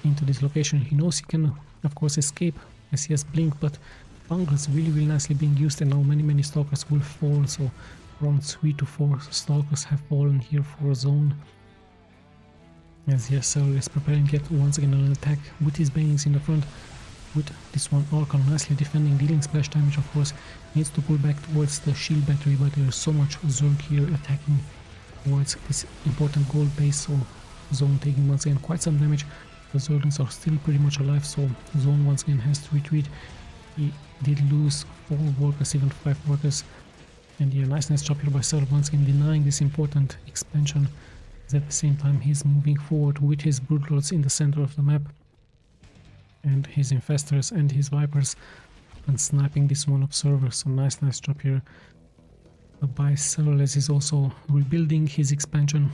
into this location. He knows he can of course escape as he has Blink, but Fungals really nicely being used, and now many Stalkers will fall. So around 3 to 4 Stalkers have fallen here for ZOUN. As yes, SERRAL is preparing yet once again an attack with his Banelings in the front, with this one Archon nicely defending, dealing splash damage. Of course needs to pull back towards the shield battery, but there is so much Zerg here attacking towards this important gold base. So ZOUN taking once again quite some damage. The Zerglings are still pretty much alive, so ZOUN once again has to retreat. He did lose 4 workers, even 5 workers. And yeah, nice job here by SERRAL once again denying this important expansion. At the same time he's moving forward with his Broodlords in the center of the map, and his Infestors and his Vipers, and sniping this one observer. So nice job here by SERRAL, as he's also rebuilding his expansion.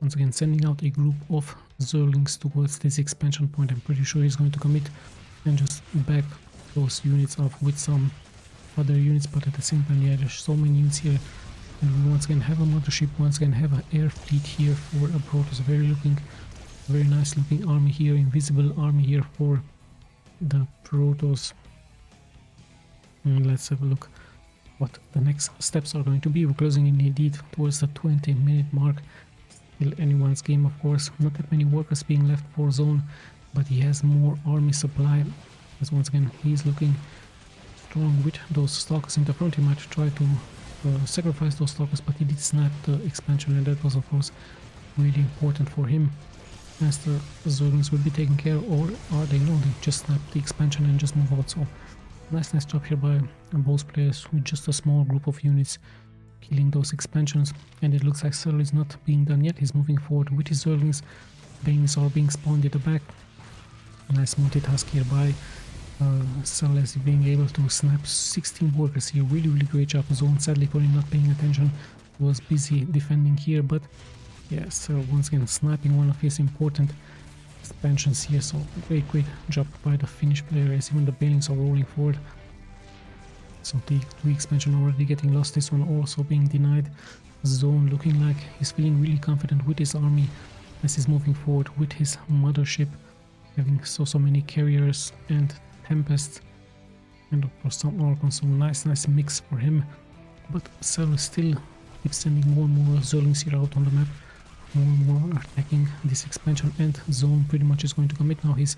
Once again sending out a group of Zerglings towards this expansion point. I'm pretty sure he's going to commit and just back those units up with some other units, but at the same time, yeah, there's so many units here. And we once again have a mothership, once again have an air fleet here for a Protoss. Very nice looking army here, invisible army here for the Protoss. And let's have a look what the next steps are going to be. We're closing in indeed towards the 20-minute mark. Still anyone's game, of course. Not that many workers being left for ZOUN, but he has more army supply. As once again he's looking strong with those Stalkers in the front. He might try to sacrifice those Stalkers, but he did snap the expansion, and that was of course really important for him, as the Zerglings will be taken care of. Or are they? No, they just snap the expansion and just move out. So nice job here by both players with just a small group of units killing those expansions. And it looks like SERRAL is not being done yet. He's moving forward with his Zerglings. Banelings are being spawned at the back. Nice multitask here by SERRAL, as being able to snap 16 workers here. Really great job. ZOUN, sadly for him not paying attention, was busy defending here, but yeah, SERRAL once again sniping one of his important expansions here. So great job by the Finnish player, as even the Banelings are rolling forward. So the 2 expansion already getting lost, this one also being denied. ZOUN looking like he's feeling really confident with his army as he's moving forward with his mothership, having so many carriers and Tempests, and of course some Archons. So nice mix for him. But SERRAL still keeps sending more and more Zerglings here out on the map, more and more attacking this expansion, and ZOUN pretty much is going to commit now. He's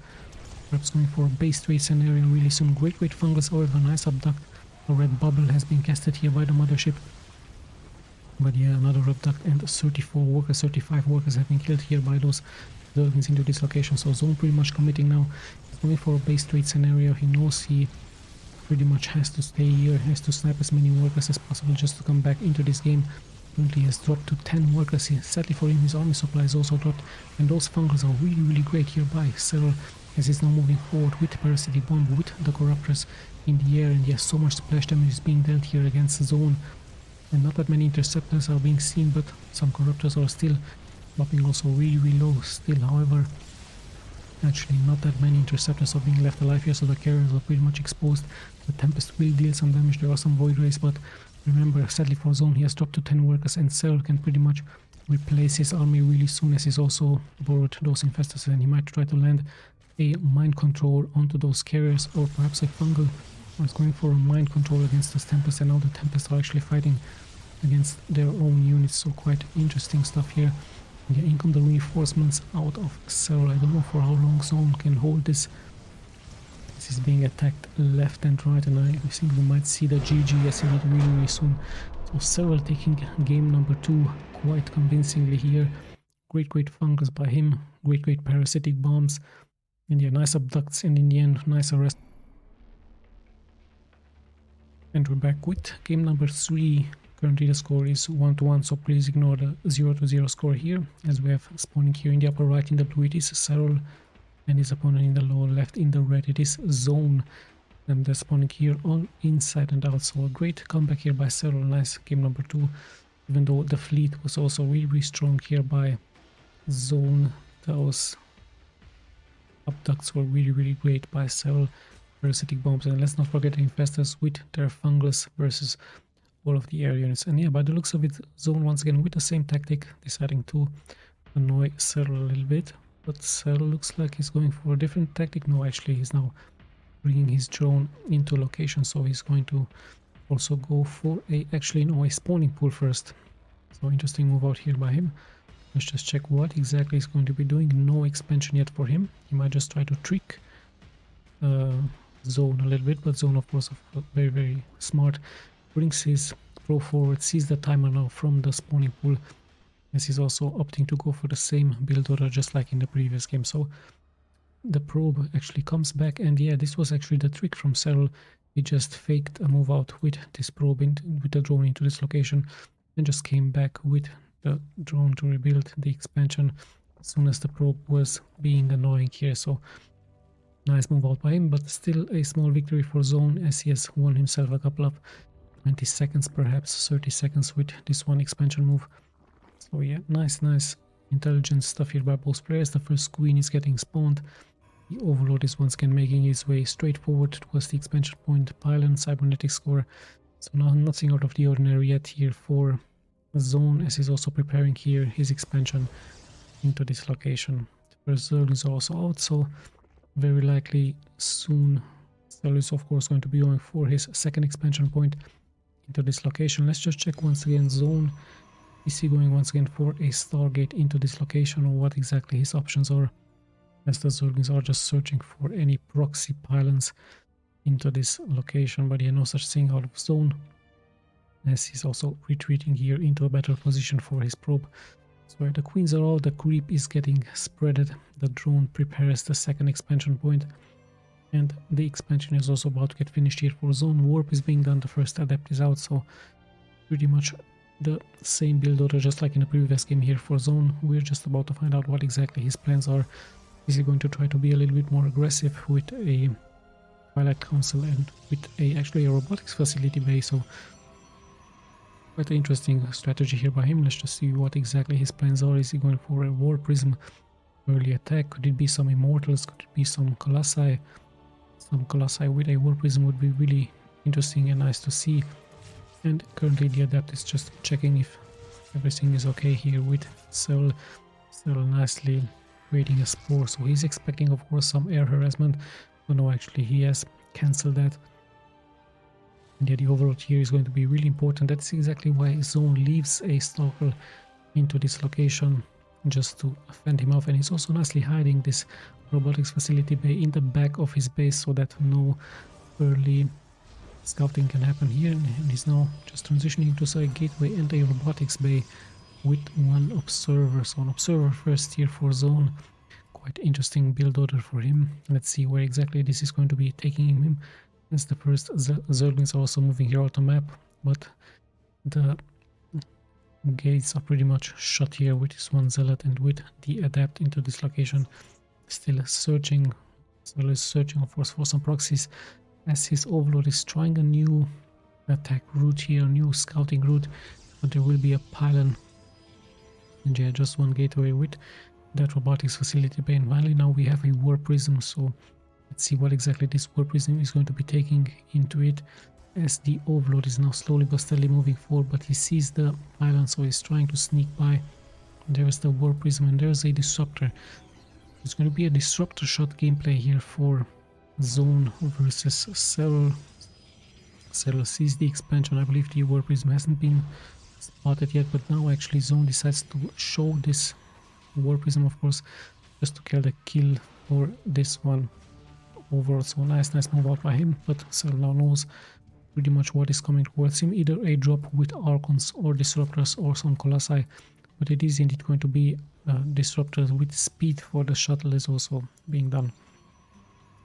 perhaps going for a base trade scenario really soon. Great Fungals, however, nice abduct. A red bubble has been casted here by the mothership. But yeah, another abduct, and 34 workers, 35 workers have been killed here by those Zerglings into this location. So ZOUN pretty much committing now. He's going for a base trade scenario. He knows he pretty much has to stay here, has to snipe as many workers as possible just to come back into this game. Currently he has dropped to 10 workers here. Sadly for him, his army supply is also dropped, and those Fungals are really great here by SERRAL, as he's now moving forward with Parasitic Bomb, with the Corruptors in the air. And yes, so much splash damage is being dealt here against ZOUN, and not that many Interceptors are being seen, but some Corruptors are still dropping also really low still. However, actually not that many Interceptors are being left alive here, so the carriers are pretty much exposed. The Tempest will deal some damage. There are some Void Rays, but remember, sadly for ZOUN, he has dropped to 10 workers, and SERRAL can pretty much replace his army really soon, as he's also borrowed those Infestors, and he might try to land a mind control onto those carriers, or perhaps a Fungal. I was going for a mind control against those Tempests, and now the Tempests are actually fighting against their own units. So quite interesting stuff here. Yeah, in come the reinforcements out of SERRAL. I don't know for how long ZOUN can hold this. This is being attacked left and right, and I think we might see the GG, yes indeed, really soon. So SERRAL taking game number 2 quite convincingly here. Great fungus by him, great parasitic bombs, and yeah, nice abducts, and in the end, nice arrest. And we're back with game number 3. Currently the score is 1-1, so please ignore the 0-0 score here, as we have spawning here in the upper right in the blue it is SERRAL, and his opponent in the lower left in the red it is ZOUN. And they're spawning here on inside and out, so a great comeback here by SERRAL. Nice game number 2, even though the fleet was also really strong here by ZOUN. Those abducts were really great by SERRAL. Parasitic bombs, and let's not forget the infestors with their fungus versus all of the air units. And yeah, by the looks of it, ZOUN once again with the same tactic, deciding to annoy SERRAL a little bit, but SERRAL looks like he's going for a different tactic. No, actually he's now bringing his drone into location, so he's going to also go for a spawning pool first. So interesting move out here by him. Let's just check what exactly he's going to be doing. No expansion yet for him. He might just try to trick ZOUN a little bit, but ZOUN of course very smart, brings his probe forward, sees the timer now from the spawning pool, as he's also opting to go for the same build order just like in the previous game. So the probe actually comes back, and yeah, this was actually the trick from SERRAL. He just faked a move out with this probe with the drone into this location, and just came back with the drone to rebuild the expansion as soon as the probe was being annoying here. So nice move out by him, but still a small victory for ZOUN, as he has won himself a couple of 20 seconds, perhaps 30 seconds with this one expansion move. So yeah, nice intelligent stuff here by both players. The first queen is getting spawned. The Overlord is once again making his way straight forward towards the expansion point pylon, cybernetic score. So nothing out of the ordinary yet here for ZOUN, as he's also preparing here his expansion into this location. The first Zerg is also out, so very likely soon SERRAL is of course going to be going for his second expansion point into this location. Let's just check once again. ZOUN, is he going once again for a Stargate into this location, or what exactly his options are, as the Zerglings are just searching for any proxy pylons into this location. But yeah, no such thing out of ZOUN, as he's also retreating here into a better position for his probe. So the queens are out, the creep is getting spreaded, the drone prepares the second expansion point, and the expansion is also about to get finished here for ZOUN. Warp is being done, the first adept is out, so pretty much the same build order just like in the previous game here for ZOUN. We're just about to find out what exactly his plans are. Is he going to try to be a little bit more aggressive with a Twilight Council and with actually a robotics facility base? So quite an interesting strategy here by him. Let's just see what exactly his plans are. Is he going for a War Prism early attack? Could it be some Immortals? Could it be some Colossi? Some Colossi with a War Prism would be really interesting and nice to see. And currently the Adept is just checking if everything is okay here with SERRAL. SERRAL nicely creating a spore, so he's expecting of course some air harassment, but no, actually he has cancelled that. And yeah, the Overlord here is going to be really important. That's exactly why ZOUN leaves a Stalker into this location, just to fend him off. And he's also nicely hiding this robotics facility bay in the back of his base, so that no early scouting can happen here. And he's now just transitioning to a gateway and a robotics bay with one observer. So an observer first here for ZOUN. Quite interesting build order for him. Let's see where exactly this is going to be taking him. As the first Zerglings are also moving here out the map, but the gates are pretty much shut here with this one Zealot and with the Adept into this location. Still searching, SERRAL is searching of course for some proxies, as his Overlord is trying a new attack route here, new scouting route, but there will be a pylon. And yeah, just one gateway with that robotics facility bay. And finally now we have a War Prism, so let's see what exactly this War Prism is going to be taking into it, as the Overlord is now slowly but steadily moving forward, but he sees the pylon, so he's trying to sneak by. There's the War Prism and there's a Disruptor. It's going to be a Disruptor shot gameplay here for ZOUN versus SERRAL. SERRAL sees the expansion. I believe the War Prism hasn't been spotted yet, but now actually ZOUN decides to show this War Prism, of course, just to get a kill for this one overall. So nice move out by him, but SERRAL now knows pretty much what is coming towards him, either a drop with Archons or Disruptors or some Colossi, but it is indeed going to be Disruptors with speed for the shuttle is also being done.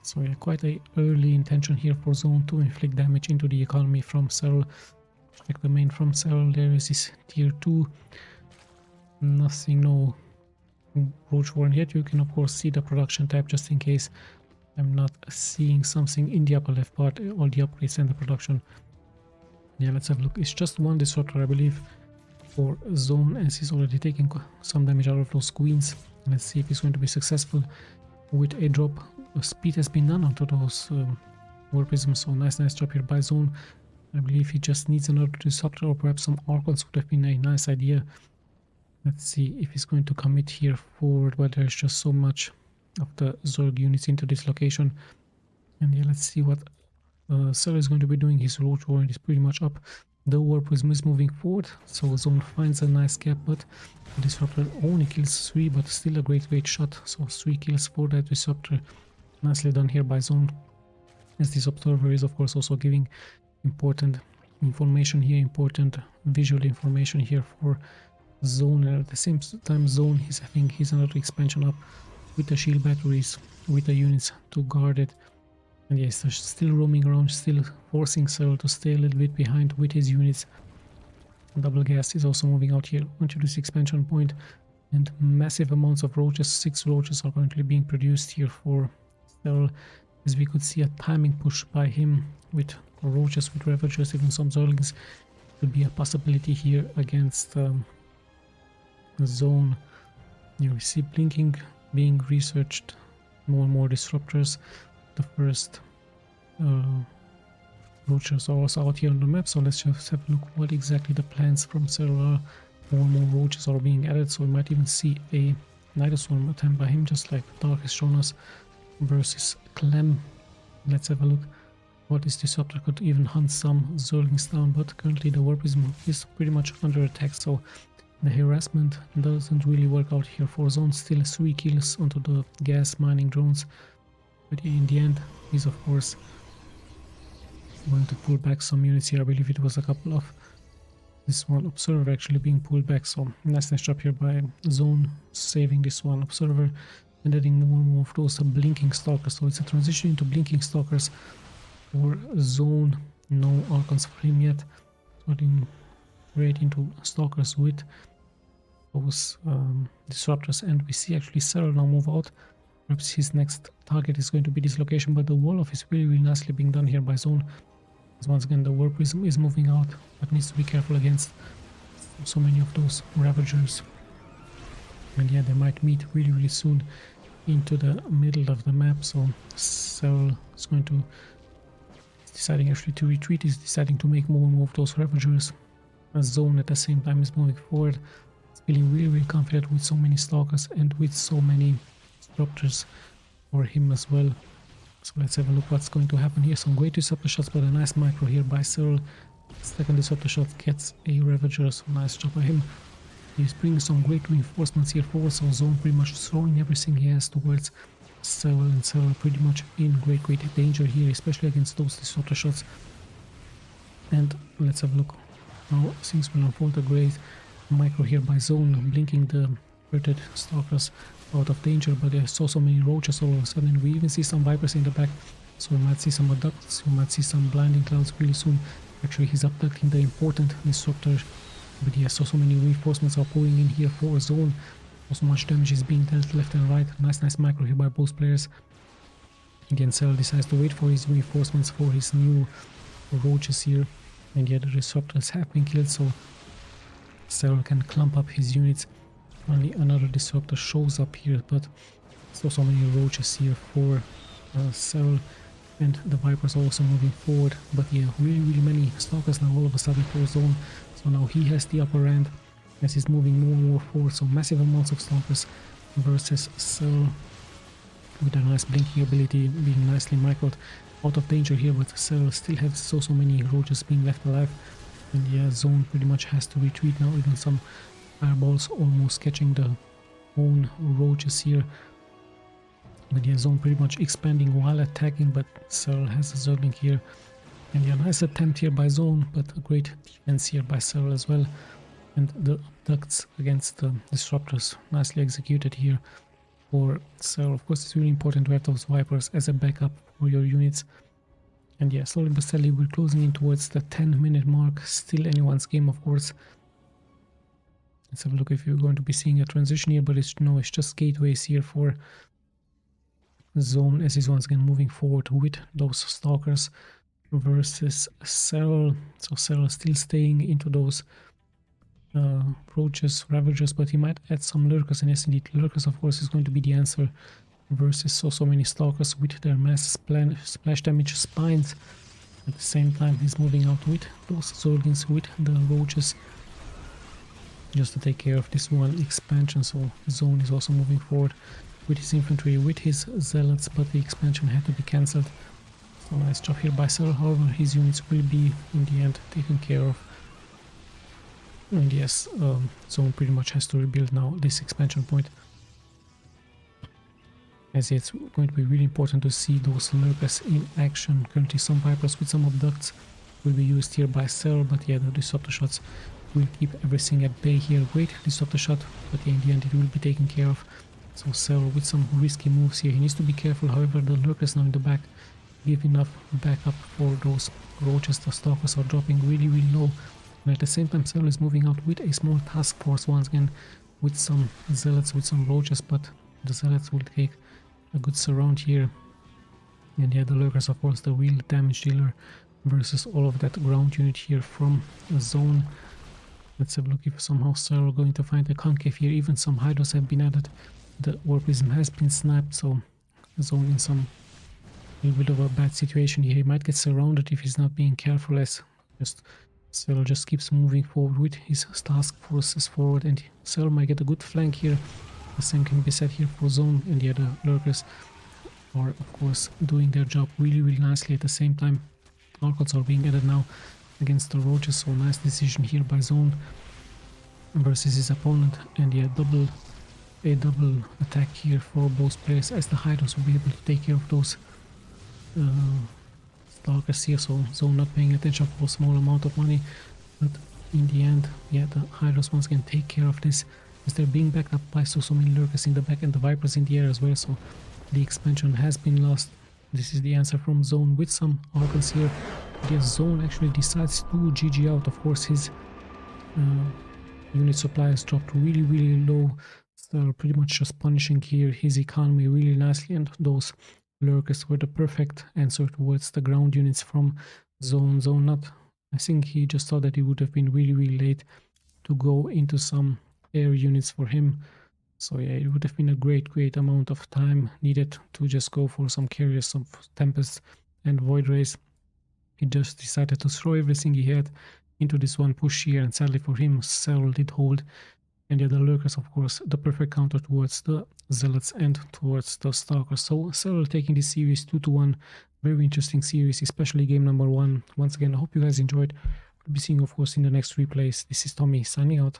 So yeah, quite a early intention here for Zone to inflict damage into the economy from SERRAL. Check the main from SERRAL, there is this tier 2, nothing, no Roach Warren yet. You can of course see the production tab just in case I'm not seeing something in the upper left part, all the upgrades and the production. Yeah, let's have a look. It's just one Disruptor, I believe, for Zone, as he's already taking some damage out of those queens. Let's see if he's going to be successful with a drop. Speed has been done onto those War Prisms, so nice job here by Zone. I believe he just needs another Disruptor, or perhaps some Archons would have been a nice idea. Let's see if he's going to commit here forward, but there's just so much of the Zerg units into this location. And yeah, let's see what SERRAL is going to be doing. His Roach Warren is pretty much up. The War Prism is moving forward, so Zone finds a nice gap, but the Disruptor only kills 3, but still a great shot. So 3 kills for that Disruptor. Nicely done here by Zone, as this Observer is of course also giving important information here, important visual information here for Zone. And at the same time, Zone is having his another expansion up with the shield batteries, with the units to guard it. And yes, they're still roaming around, still forcing SERRAL to stay a little bit behind with his units. Double Gas is also moving out here onto this expansion point, and massive amounts of roaches, 6 roaches are currently being produced here for SERRAL, as we could see a timing push by him with roaches, with Ravagers, even some Zerglings. Could be a possibility here against Zone. You see blinking being researched, more and more Disruptors. The first roaches are also out here on the map, so let's just have a look what exactly the plans from SERRAL are. More and more roaches are being added, so we might even see a Night Swarm attempt by him, just like Dark has shown us, versus Clem. Let's have a look. What this Disruptor could even hunt some Zerglings down, but currently the War Prism is pretty much under attack, so the harassment doesn't really work out here for Zone. Still 3 kills onto the gas mining drones, but in the end he's of course going to pull back some units here. I believe it was a couple of this one Observer actually being pulled back, so nice job here by Zone saving this one Observer and adding more and more of those blinking stalkers. So it's a transition into blinking stalkers for Zone. No Archons for him yet, sorting right into stalkers with those Disruptors, and we see actually SERRAL now move out. Perhaps his next target is going to be this location, but the wall-off is really nicely being done here by Zone. As once again the War Prism is moving out, but needs to be careful against so many of those Ravagers. And yeah, they might meet really soon into the middle of the map, so SERRAL is going to deciding actually to retreat, is deciding to make more and more of those Ravagers. As Zone at the same time is moving forward, it's feeling really confident with so many Stalkers and with so many Disruptors for him as well. So let's have a look what's going to happen here. Some great Disruptor shots, but a nice micro here by SERRAL. Second Disruptor shot gets a Ravager, so nice job by him. He's bringing some great reinforcements here forward, so Zone pretty much throwing everything he has towards SERRAL, and SERRAL pretty much in great danger here, especially against those Disruptor shots. And let's have a look how things will unfold. A great micro here by Zone, blinking the hurted Stalkers out of danger, but there's so many roaches all of a sudden. We even see some Vipers in the back, so we might see some abducts, we might see some blinding clouds really soon. Actually, he's abducting the important Disruptor, but yes, so many reinforcements are pouring in here for Zone. So much damage is being dealt left and right. Nice micro here by both players. Again, SERRAL decides to wait for his reinforcements for his new roaches here, and yet the Disruptors have been killed, so SERRAL can clump up his units. Only another Disruptor shows up here, but so many roaches here for SERRAL, and the Vipers are also moving forward. But yeah, really many Stalkers now all of a sudden for Zone, so now he has the upper hand as he's moving more and more forward. So massive amounts of Stalkers versus SERRAL, with a nice blinking ability, being nicely microed out of danger here, but SERRAL still has so many roaches being left alive. And yeah, Zone pretty much has to retreat now, even some fireballs almost catching the own roaches here. But yeah, Zone pretty much expanding while attacking, but SERRAL has a Zergling here And yeah, nice attempt here by ZOUN, but a great defense here by SERRAL as well. And the ducts against the disruptors, nicely executed here for SERRAL. Of course, it's really important to have those Vipers as a backup for your units. And yeah, slowly but steadily we're closing in towards the 10-minute mark. Still anyone's game, of course. Let's have a look if you're going to be seeing a transition here, but it's just gateways here for ZOUN, as he's once again moving forward with those stalkers versus SERRAL. So SERRAL still staying into those roaches, ravagers, but he might add some lurkers, and yes indeed, lurkers of course is going to be the answer versus so many stalkers with their mass splash damage spines. At the same time he's moving out with those Zerglings, with the roaches, just to take care of this one expansion. So ZOUN is also moving forward with his infantry, with his zealots, but the expansion had to be cancelled. So nice job here by SERRAL. However, his units will be in the end taken care of. And yes, ZOUN pretty much has to rebuild now this expansion point, as it's going to be really important to see those lurkers in action. Currently some Vipers with some abducts will be used here by SERRAL, but yeah, the disruptor shots will keep everything at bay here. Great disruptor shot, but yeah, in the end it will be taken care of. So SERRAL with some risky moves here. He needs to be careful, however the lurkers now in the back give enough backup for those roaches. The stalkers are dropping really low. And at the same time SERRAL is moving out with a small task force once again, with some zealots, with some roaches, but the zealots will take a good surround here. And yeah, the lurkers of course the real damage dealer versus all of that ground unit here from ZOUN. Let's have a look if somehow SERRAL going to find a concave here. Even some hydros have been added. The war prism has been snapped, so ZOUN in some little bit of a bad situation here. He might get surrounded if he's not being careful, as SERRAL just keeps moving forward with his task forces forward, and SERRAL might get a good flank here. The same can be said here for ZOUN, and the other lurkers are of course doing their job really nicely. At the same time, Archons are being added now against the roaches, so nice decision here by ZOUN versus his opponent. And yeah, a double attack here for both players, as the hydros will be able to take care of those stalkers here. So ZOUN not paying attention for a small amount of money, but in the end, yeah, the hydros once again take care of this, as they're being backed up by so many lurkers in the back and the Vipers in the air as well. So the expansion has been lost. This is the answer from ZOUN with some Archons here. But yes, ZOUN actually decides to GG out. Of course his unit supply has dropped really low. So pretty much just punishing here his economy really nicely, and those lurkers were the perfect answer towards the ground units from ZOUN. ZOUN not, I think he just thought that it would have been really late to go into some air units for him. So yeah, it would have been a great amount of time needed to just go for some carriers, some Tempest and Void Rays. He just decided to throw everything he had into this one push here, and sadly for him, SERRAL did hold. And yeah, the lurkers of course the perfect counter towards the zealots and towards the stalkers. So SERRAL taking this series 2-1. Very interesting series, especially game number 1. Once again, I hope you guys enjoyed. We'll be seeing you of course in the next replays. This is Tommy signing out.